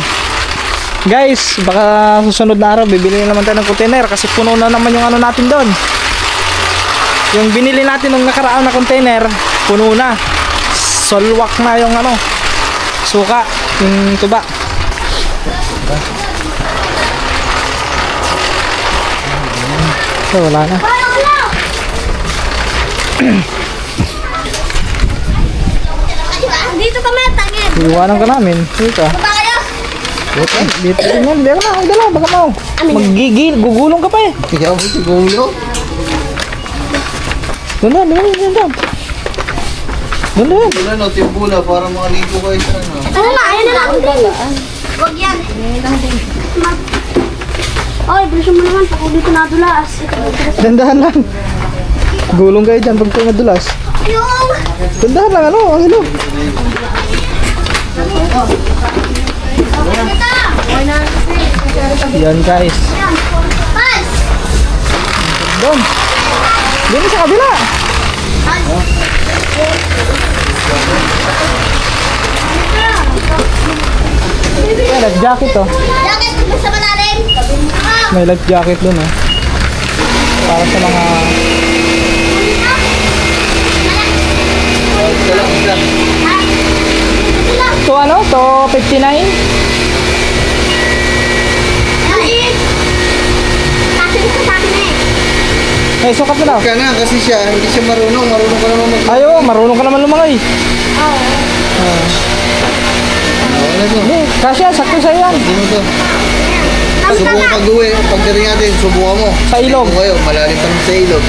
Guys, baka susunod na araw bibili naman tayo ng container kasi puno na naman yung ano natin doon. Yung binili natin nung nakaraan na container, puno na. Solwak na yung ano, suka, yung tuba. So, wala na. Dito kami, tangin. Iwanan ka namin. Dito. Ba kayo? Dito din yan. Dito na. Ay, dala. Baka mo. Magigil. Gugulong ka pa eh. Ikaw, siguro. Doon na. Doon. Doon. Wala no, timbula para makaligo kayo sa ano. Ano na, ayun na lang. Huwag yan. Ay, bilis mo naman. Ako dito nadulas. Dandahan lang. Gulong kayo dyan pag kayo madulas. Yung... Dandahan lang. Ano? Ang hilo. Yan guys. Pas! Doon. Doon sa kabila. Ay, life jacket oh. Jacket, basta malalim. May life jacket doon oh. Para sa mga... To ano? To 59? Eh, sukat mo daw. Ka na, kasi siya, hindi siya marunong. Marunong ka naman mag... Ayo, marunong ka naman lumakay. Wala to. Hindi, kasya, sakto sa'yo yan. Ano to? Subukan pag-uwi. Pagdating natin, subukan mo. Sa ilog. Subukan kayo, malalim kami sa ilog.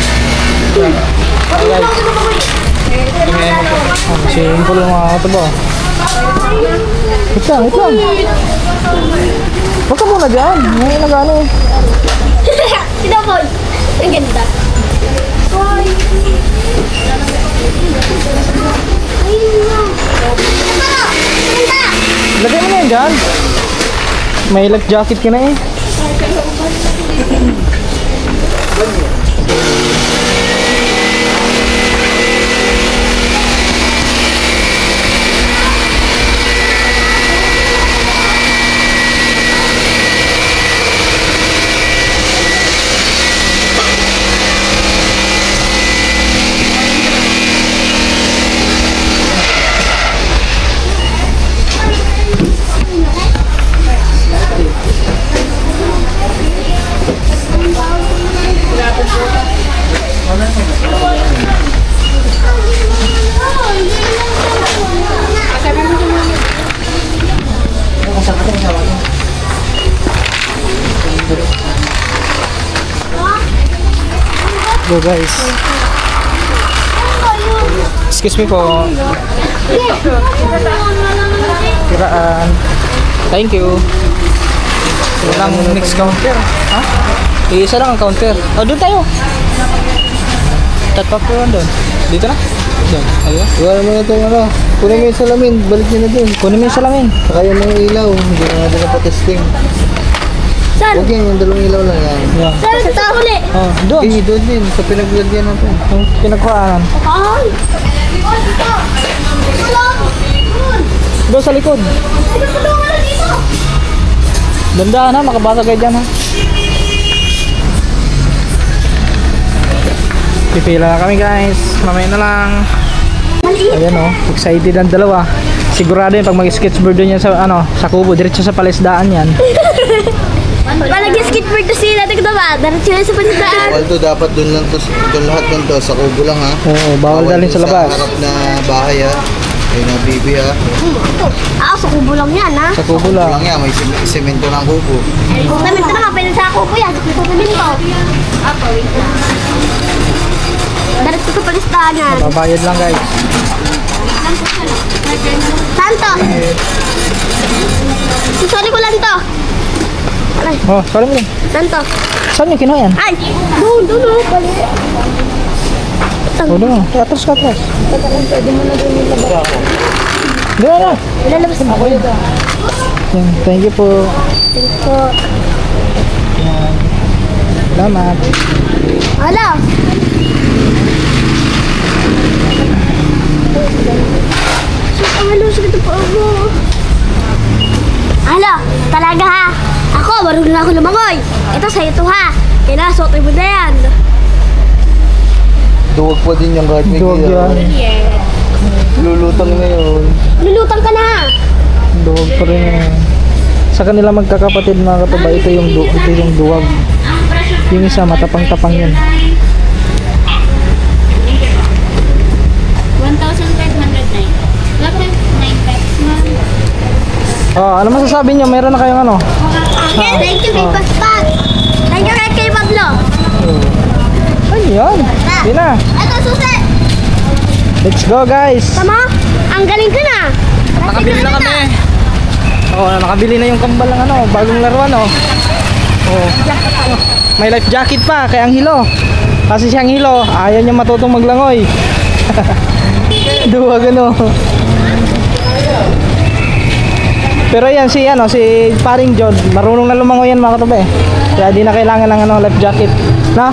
Simple lang mga katubo. Wait lang. Huwag ka muna dyan. May nag-ano. Sino po? Ang ganda. Lagay mo na yan dyan. May life jacket ka na eh. go guys. Excuse me po. Kiraan. Thank you. Walang next counter. Ha? Isa lang ang counter. Oh, doon tayo. Tatap ko lang doon. Dito na? Doon. Ayun. Iwan mo na itong ano. Kunin mo yung salamin. Balik nyo na dun. Kunin mo yung salamin. Saka yung mga ilaw. Hindi na natin napatesting. Saan? Huwag yan. Yung dalawang ilaw lang yan. Yan. Saan sa huli? Oh, doon. Eh, doon din. Sa pinaglagyan natin. Yung pinagkuhaan. Ay! Doon sa likod. Dandahan ha, makabasa kayo dyan ha. Pipila na kami guys. Mamaya na lang. Ayan o, excited ang dalawa. Sigurado yun pag mag-sketchboard din yan sa, ano, sa kubo. Diretso sa palisdaan yan. Pag nag-skateboard to sila, nagdaba. Diretso na sa palisdaan. Bawal to. Dapat doon lang to. Doon lahat lang to. Sa kubo lang ha. Oo, bawal dalhin sa labas. Sa harap na bahay ha. Ay na bibi ha. Sa kubo lang yan, ha? Sa kubo Kubo lang. lang yan. May semento ng kubo. Semento na nga, pwede sa kubo yan. Sa semento. Diretso sa palisdaan yan. Babayad lang guys. Saan to? Susuli ko lang to. Ay, Oh, sorry mo din. saan to? Saan yung kinuha yan? Ay! Doon, doon, pali. O, doon. Atras ka, atras. Doon na. Ilalabas na ako. Yan, thank you po. Ito. Salamat. Hala! Halo, sakit po ako. Hala, talaga ha. Ako, marunong na ako lumangoy. Ito sa'yo to ha. Kaya suotoy mo na yan. Duwag pa din yung kahit may Duwag kaya. yan. Lulutang na yun. Lulutang ka na. Duwag pa rin yan. Sa kanila magkakapatid mga katuba, ito yung duwag. Yung isa, matapang-tapang yun. 1,509. Oh, ano masasabi niyo? Meron na kayong ano? Thank you, kay Paspat. Thank you kay Pablo. Ano yan? Yun na. Ito, susi. Let's go guys. Tama? Ang galing ka na. Nakabili na kami. Oh, nakabili na yung kambal ng ano, bagong laruan oh. Oh. May life jacket pa kay Anghelo. Kasi si Anghelo, ayaw niya matutong maglangoy. Duwag ano. Pero yan si ano, si Paring John, marunong na lumangoy yan mga katabi. Kaya di na kailangan ng ano, life jacket. Na?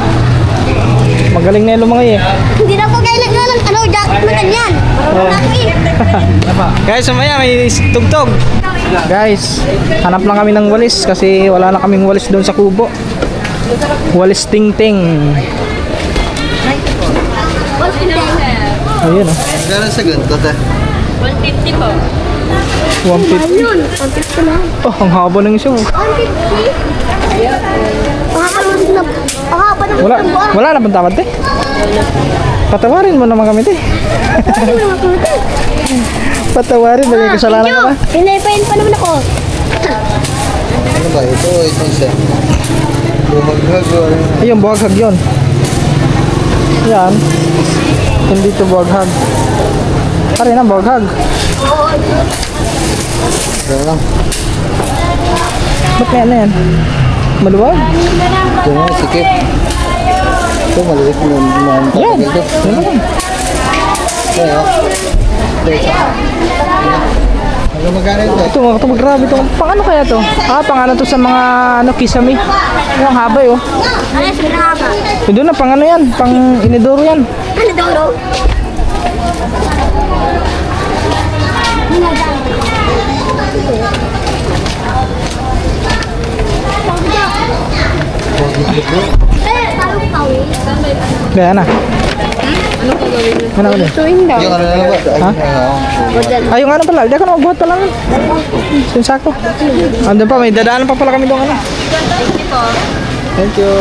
Magaling na yung lumangoy eh. Hindi na ko kailangan ng ano, jacket na ganyan. Marunong na ako eh. Guys, mamaya may tugtog. Guys, hanap lang kami ng walis kasi wala na kaming walis doon sa kubo. Walis ting-ting. Ayun oh. Gano'n sa ganito ta? 150 po. 150. Ayun, 150 na. Oh, ang haba ng isa oh. 150? Makakalunod na. Mahaba na Wala, wala na bang tamad eh? Patawarin mo naman kami eh. Patawarin, may kasalanan ka ba? Pinay-pain pa naman ako. Ano ba? Ito isa. Bumaghag o ano? Ayun, buhaghag yun. Yan. Hindi ito buhaghag. Pare na, buhaghag. Gano'n lang. Ba't kaya na yan? Maluwag? Ito nga, sikip. Ito, maliit mo. Yan. Yan naman. Kaya, ito isa. Ano magkano ito? Ito mga katubag, grabe ito. Pang ano kaya to? Ah, pang ano to sa mga ano, kisame. Yung haba oh. Ano yung sinahaba? Doon na, pang ano yan? Pang inidoro yan. Ano daw? Kaya na. Ano ulit? Tuwing daw. Yung ano na lang ba? Ha? Ay, yung ano pala. Hindi ako nakabuhat pala. Yung sako. Andun pa, may dadaanan pa pala kami doon. Ano? Thank you.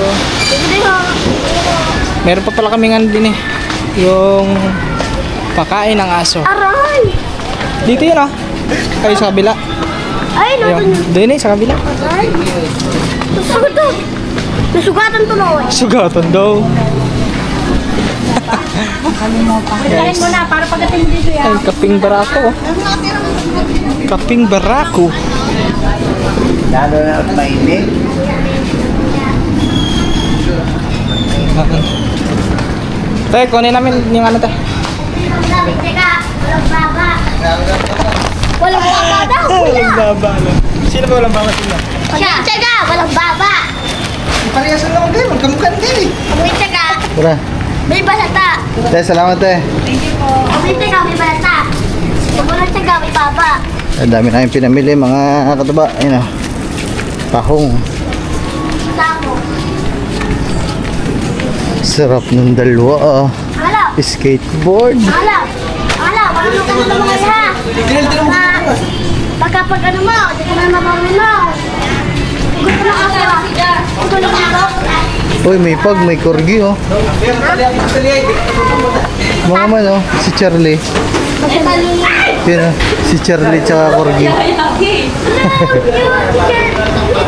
Meron pa pala kami nga din eh. Yung pakain ng aso. Aray! Dito yun ah. Kayo sa kabila. Ay, Ayun. Doon eh, sa kabila. Ay! Nasugatan to. Nasugatan to, Noy. Sugatan daw. Pagkain mo na para pagdating dito yan. Ay, kaping barako. Kaping barako. Lalo na at mainit. Te, kunin namin yung ano, te. Teka, walang baba. Walang baba daw, kuya. Walang baba, no? Sino ba walang baba sila? Siya. Teka, walang baba. Pariyasan naman kayo, magkamukhan kayo eh. Amoy teka, Tara. may balata. Te, salamat te. Amoy teka, may balata. Walang teka, may baba. Ang dami namin pinamili mga katuba. Ayun o. Pahong. Tako. Sarap ng dalawa ah. Hala, Skateboard. hala. Hala, walang mga ano mga ha. Pagka pag ano mo, di ka na mapamulaw. Gusto na ako. Gusto na ako. Uy, may pag, may corgi oh. Mga man oh, si Charlie. Yun oh, si Charlie tsaka corgi.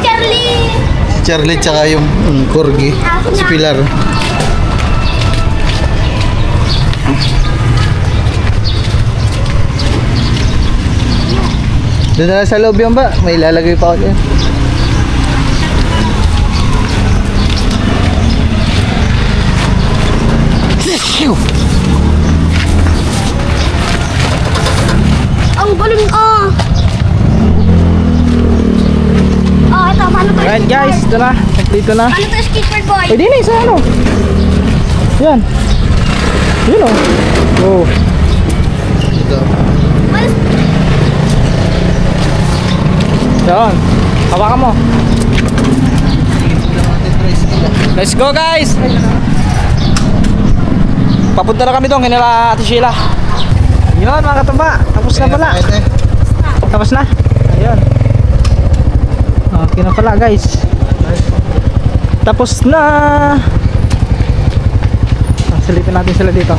Charlie! Si Charlie tsaka yung corgi. Si Pilar. Doon na lang sa loob yan ba? May ilalagay pa ako dyan. Ang galing ah! Oh, ito, paano to? Alright guys, ito na. Dito na. Paano to skateboard boy? Pwede na isa ano. Yan. Yun oh. Oh. Ito. Yan. Hawakan mo. Let's go guys. Papunta na kami doon kanila Ate Sheila. Yun mga katamba. Tapos na pala. Tapos na. Ayun. Okay na pala guys. Tapos na. Silipin natin sila dito.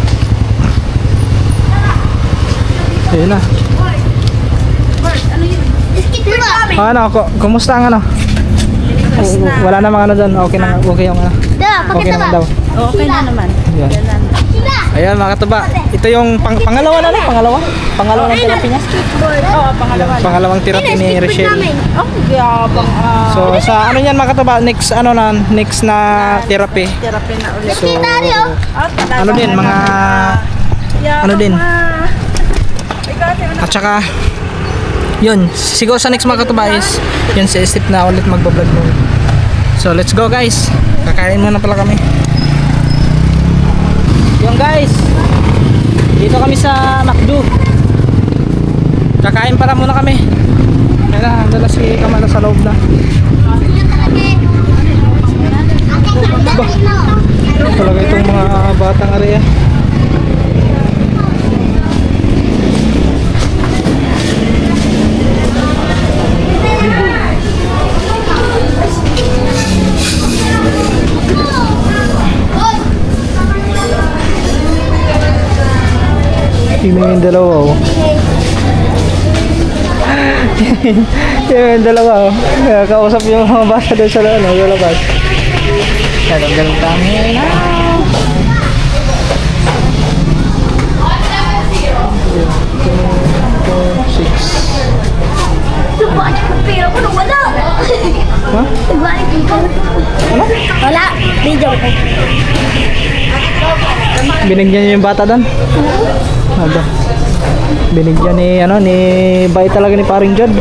Ayun na. Skateboard kami. Ano, kumusta ang ano? Wala namang ano doon. Okay na, okay yung ano. Da, Okay pakita naman ba? daw. Okay na naman. Ayan. Sila! Ayan mga kataba. Ito yung pangalawa na lang, pangalawa. Pangalawa ng therapy niya. Skateboard. Oo, pangalawa. Pangalawang therapy ni Skateboard Rachel. namin. Oh, gabang So sa ano yan mga kataba, next ano na, next na therapy. therapy na ulit. So Tayo. ano din, mga ano din. At saka yun, siguro sa next mga kataba is yun si Steve na ulit magbablog mo. So let's go guys. Kakain muna pala kami. Yun guys. Dito kami sa McDo. Kakain para muna kami. Kaya dala si Kamala sa loob na. Talaga itong mga batang area. Tingnan yung dalawa oh. Tingnan yung dalawa oh. Kausap yung mga bata doon sa ano, sa labas. Galang kami na. Pero ko nung wala. Ha? Ano? Wala. Video ko. Binigyan niyo yung bata doon? Aba. Binigyan ni ano ni bay talaga ni Paring Jod.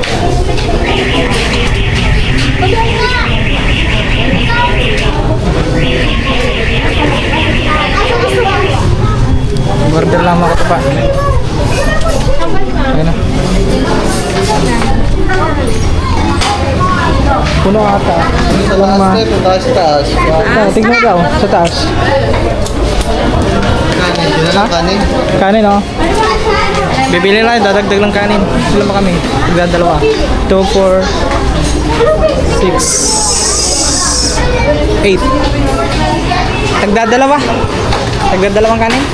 Order lang mga katupa. Ayan na. Puno ata. Sa taas, taas. Tingnan daw sa taas. Kanin, yun na lang kanin. Kanin oh. Bibili lang, dadagdag ng kanin. Ilan ba kami? Dalawa. 2, 4, 6, 8. Tagdadalawa. Tagdadalawang kanin.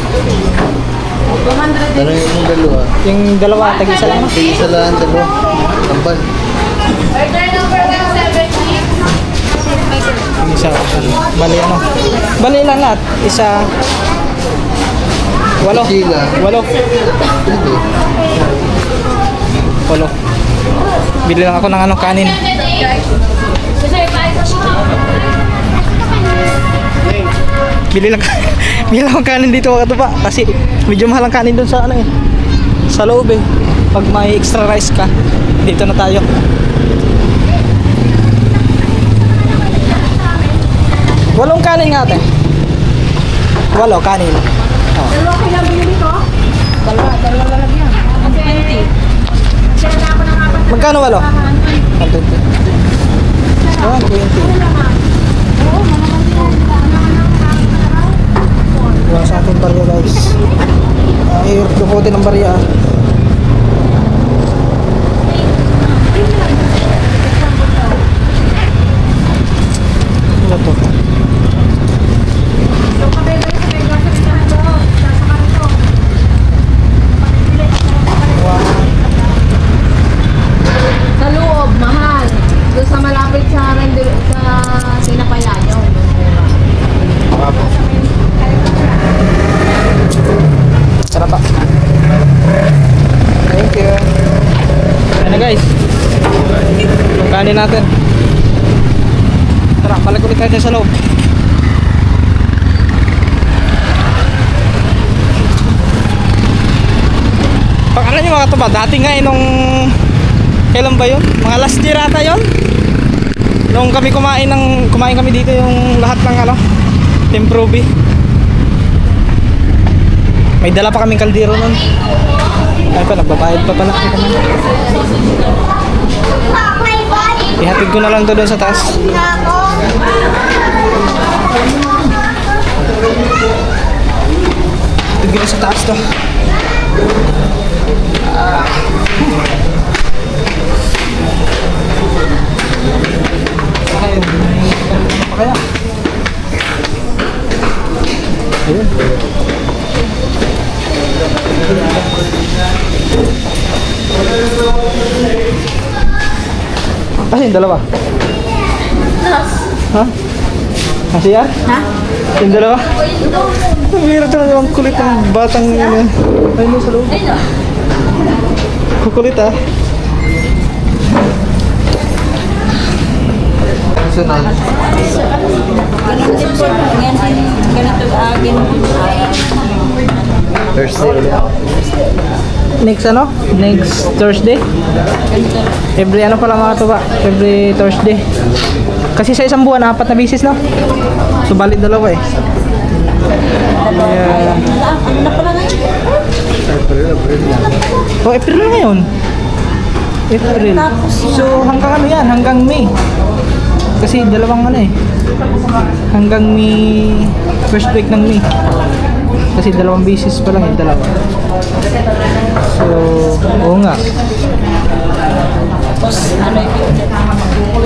Dalawa yung dalawa. Yung dalawa, tag-isa lang. Isa lang dalawa. Tambal. Isa. Bali ano? Bali lang lahat. Isa. Walo. Sila. Walo. Walo. Bili lang ako ng anong kanin. Bili lang bili lang ako kanin dito mga katuba kasi medyo mahal ang kanin doon sa ano eh. Sa loob eh. Pag may extra rice ka, dito na tayo. Walong kanin nga ate. Walo kanin. Oh. Dalawa kailang binili ko? Dalawa lang yan. Ang 20. Sila na ako ng apat. Magkano walo? 120. Oh, 20. Wala sa ating barya guys. I-dukutin ng barya. Ano to? Sa loob, mahal. Doon sa malapit sa Sinapayan yun. Sarap pa. Thank you. Ayan na guys. Yung kanin natin. Tara, balik ulit tayo sa loob. Pag ano nyo mga katuba, dati nga nung kailan ba yun? Mga last year ata yun? Nung kami kumain kami dito yung lahat ng ano, Team Proby. May dala pa kaming kaldero nun. Ay pa, nagbabayad pa pala kami. Ihatid ko na lang to doon sa taas. Ihatid ko na sa taas to. Kaya. Ayun. Kasi yung dalawa? Ha? Kasi yan? Ha? Yung dalawa? Ang hirap talaga ang kulit ng batang yun. Ayun mo sa loob. Kukulit ah. Sunod. Thursday ulit. Next ano? Next Thursday? Every ano pala mga tuba? Every Thursday. Kasi sa isang buwan, 4 na bisis no? So balik dalawa eh. Oh, April na ngayon. April. So hanggang ano yan? Hanggang May. Kasi dalawang ano eh. Hanggang May, first week ng May. Kasi 2 bisis pa lang eh, 2. So, oo nga.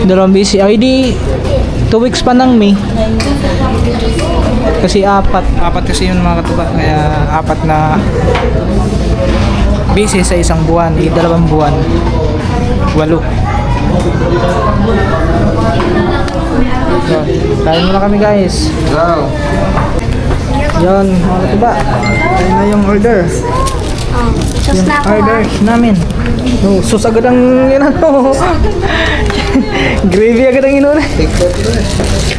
2 bisis. Ay di 2 weeks pa ng May. Kasi 4 kasi yun mga katuba. Kaya 4 na bisis sa isang buwan. 2 buwan. 8. So, kain muna kami guys. Wow. Yan, mga katuba. Ayun na yung order. Yung order namin. Oh, sus agad ang inano. Gravy agad ang inuna. TikTok na eh.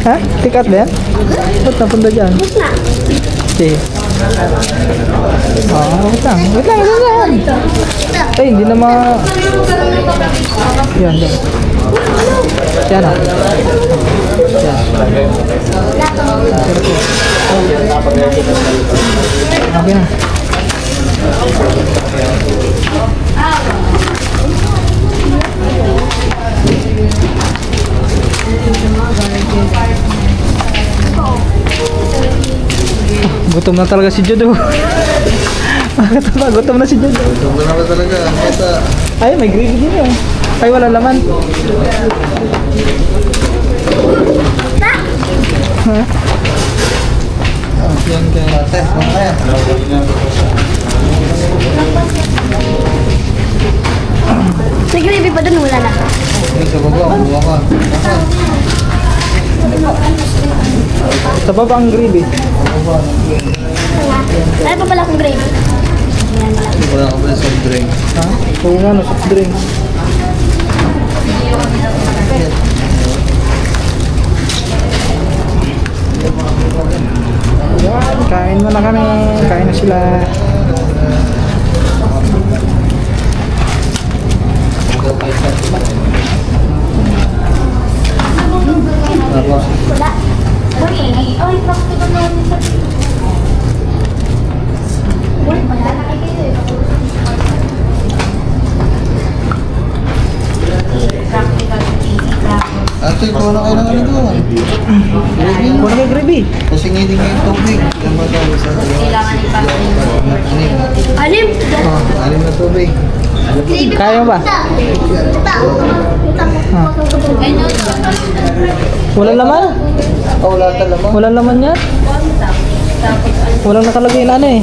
Ha? Tikat ba yan? Ba't napunta dyan? Okay. Wait lang. Wait lang. Ay, hindi na Yan, yan. Yan ah. Yan. Okay na. Gutom na talaga si Judo. Gutom na si Judo. Gutom na ba talaga? Kata. Ay, may gravy din yun. Ay, wala laman. Ha? Yan kaya. Ate, mamaya. May gravy pa dun, wala na. Yung sa baba, buwa ka. Sa baba ang gravy. Ano pa pala akong gravy? Wala ka pala soft drink. Ha? Oo nga, no, soft drink. Yan, kain mo na kami. Kain na sila. Tapos, Wala. Ay, bakit ko naman sa... Wala na kayo. ito, ikaw na kayo ng ano doon. Kuha na kayo gravy. Kasi ngiti nga yung tubig. Yan ba daw sa Kailangan anim. Alim! Anim na tubig. Kaya mo ba? Walang laman? Oh, wala talaga. Walang laman yan? Walang nakalagay na ano eh.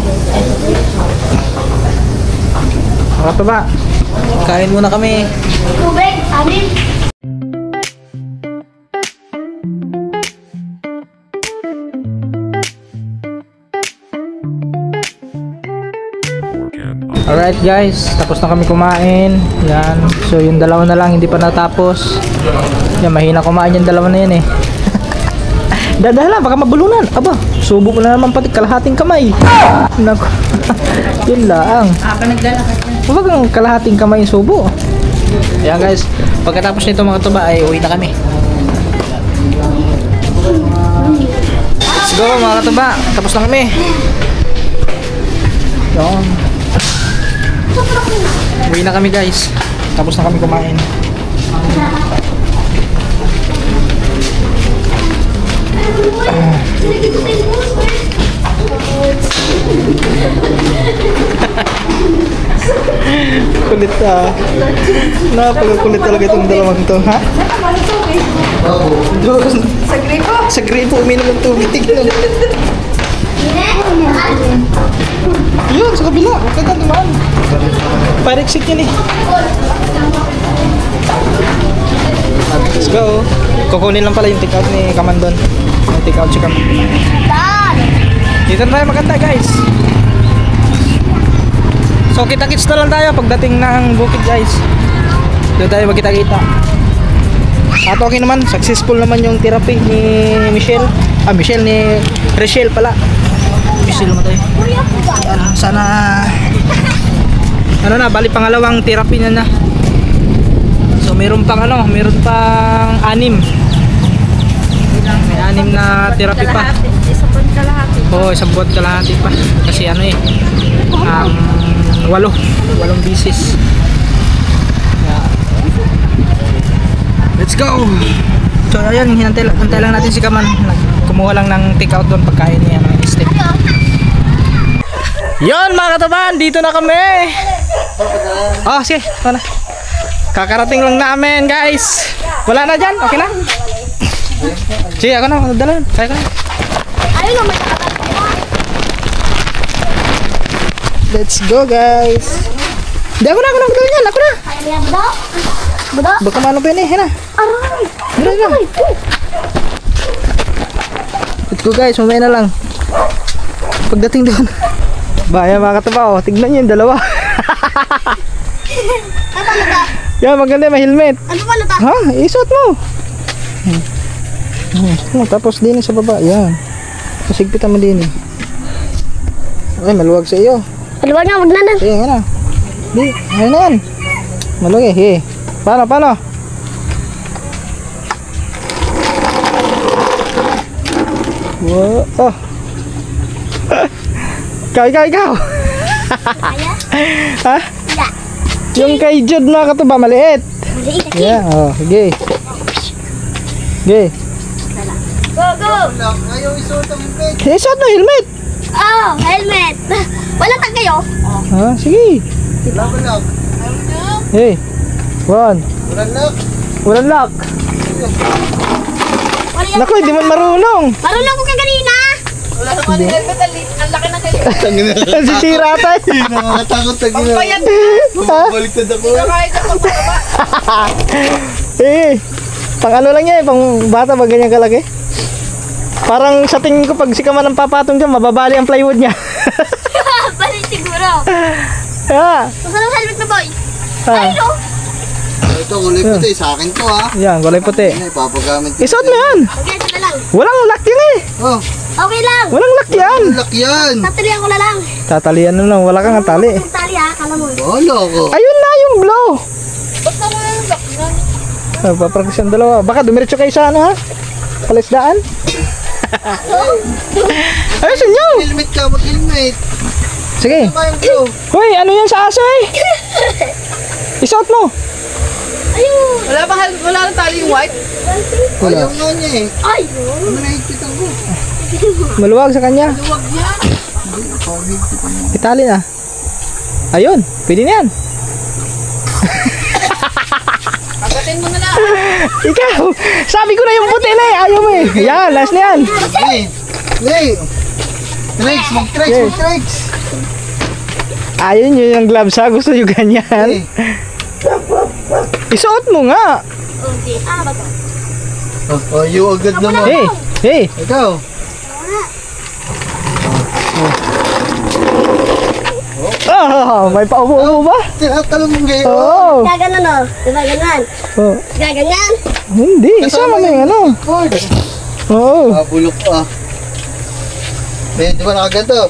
Mga ba? Kain muna kami. Tubig! Alim! Alright guys, tapos na kami kumain. Yan. So yung dalawa na lang hindi pa natapos. Yan, mahina kumain yung dalawa na yan eh. Dadahala, baka mabulunan. Aba, subo ko na naman pati kalahating kamay. Naku. Yun lang. Apa naglalakad ka? Huwag ang kalahating kamay yung subo. Ayan guys, pagkatapos nito mga tuba ay uwi na kami. Let's go mga katuba, tapos na kami. Yan. Uwi na kami guys. Tapos na kami kumain. Kulit napakakulit talaga itong dalawang to, ha? Doon. Sa gripo? Sa gripo uminom ng tubig. Yun, sa kabila. Huwag ka dumaan. Parexit yun eh. Let's go. Kukunin lang pala yung take out ni Kaman doon. Yung take out si Kaman. Dito na tayo maganda guys. So kita-kits na lang tayo pagdating ng bukid guys. Doon tayo magkita-kita. At okay naman, successful naman yung therapy ni Michelle. Michelle ni Rachel pala. Michelle mo tayo. Sana ano na, bali pangalawang therapy na. So meron pang meron pang 6. May 6 na therapy pa. Isang buwan kalahati. Oo, isang buwan kalahati pa. Kasi 8 bisis. Yeah. Let's go! So ayan, hintay lang natin si Kaman. Kumuha lang ng take out doon pagkain niya ng steak. Yon mga kataban, dito na kami. Oh, sige, ito na. Kakarating lang namin guys. Wala na dyan, okay na? Sige, ako na, dala. Kaya ko na. Ayun naman. Let's go guys. Hindi, ako na yan, ako na. Kaya mo Budo? Baka maano pa yun eh, yan na. Aray! Dala na. Let's go guys, mamaya na lang. Pagdating doon. Baya mga katabaw, tignan nyo yung dalawa. Ano pala ta? Yan, maganda, may helmet. Ano pala ta? Ha? Isuot mo. Tapos din sa baba, yan. Pasigpitan mo din eh. Ay, maluwag sa iyo. Maluwag nga, wag na na. Sige, yan na. Di, ayun na yan. Maluwag eh. Paano? Wow. Oh. Ikaw. Kaya? Ha? Wala. Yung kay Jude mga katuba, maliit. Maliit ako. Yeah, oh, sige. Sige. Go, go! Ayaw isuot ang helmet. Isuot mo helmet. Oh, helmet. Wala tag kayo? Ha? Sige. Wala. Hey. One. Walang lock. Walang lock. Wala yan. Naku, hindi man marunong. Marunong ko kaganina. Wala naman yung helmet. Ang laki na kayo. Si Tira tayo. Nakakatakot na gina. Payat. Baliktad ako. Kahit ako pababa. Eh, pang ano lang yan, pang bata ba ganyan kalaki? Parang sa tingin ko pag si Kaman ang papatong dyan, mababali ang plywood niya. Balik siguro. Ah, Gusto ng helmet mo, boy? ah. Ay, no. Ito, kulay puti. Sa akin to ha. Yan, kulay puti. Ano, ipapagamit ko. Isuot mo yan. Okay, ito na lang. Walang lock yan eh. Oh, Okay lang. Walang lock yan. lak yan. Tatalihan ko na lang. Tatalian mo lang, wala kang tali. Yung tali ha, kala mo. Wala ko. Ayun na yung blow. Basta mo yung lock yan. Papractice ang dalawa. Baka dumiretso kayo sa ano ha? Palisdaan. Ayusin nyo. Helmet ka, mag-helmet. Sige. Ano ba yung blow? Hoy, ano yan sa aso eh? Isuot mo. Ayun. Wala nang tali yung white. Wala. Ayaw nga niya eh. Ayun. Ano nahigpitan ko? Maluwag sa kanya. Huwag yan. Itali na. Ayun, pwede na yan. Pagatin mo na lang. Ikaw, sabi ko na yung puti na eh. Ayaw mo eh. Yan, last na yan. Hey! Hey! Tricks! Mag-tricks! Okay. Mag-tricks! Ayun yun yung gloves ha. Gusto nyo ganyan. Hey! Isuot mo nga. Okay. Ah, baga. Oh, you agad naman. Hey, hey. Ikaw. Oh, may paubo-ubo ba? Tinatalong mo ngayon. Oo. Gaganon o. Diba ganyan? Oh. Gaganyan. Hindi, isama mo yung ano. Ford. Oo. Bulok pa. Eh, di ba nakaganto?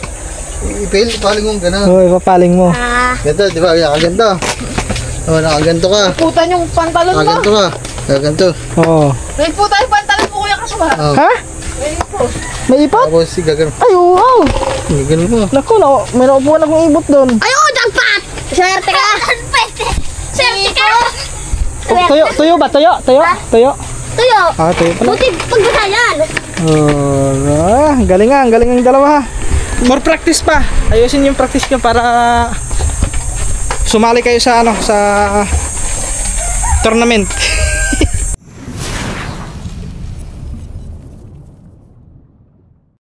Ipaling mong gano'n. Oh, ipapaling mo. Ah. Ganto, di ba? Nakaganto. Oh, nakaganto ka. Putan yung pantalon mo. Nakaganto ka. Nakaganto. Oo. May putan yung pantalon mo, Kuya Kaswa. Oh. Ha? May ipot? Tapos si gagano. Ay, oo. Gagano mo. Naku, may naupuan akong ibot doon. Ayun, jackpot! Swerte ka! Swerte ka! Oh, tuyo ba? Tuyo? Tuyo? Tuyo! Ah, tuyo pala. Buti pagbasa yan! Galing nga, galing ang dalawa ha. More practice pa. Ayusin yung practice nyo para sumali kayo sa ano, sa tournament.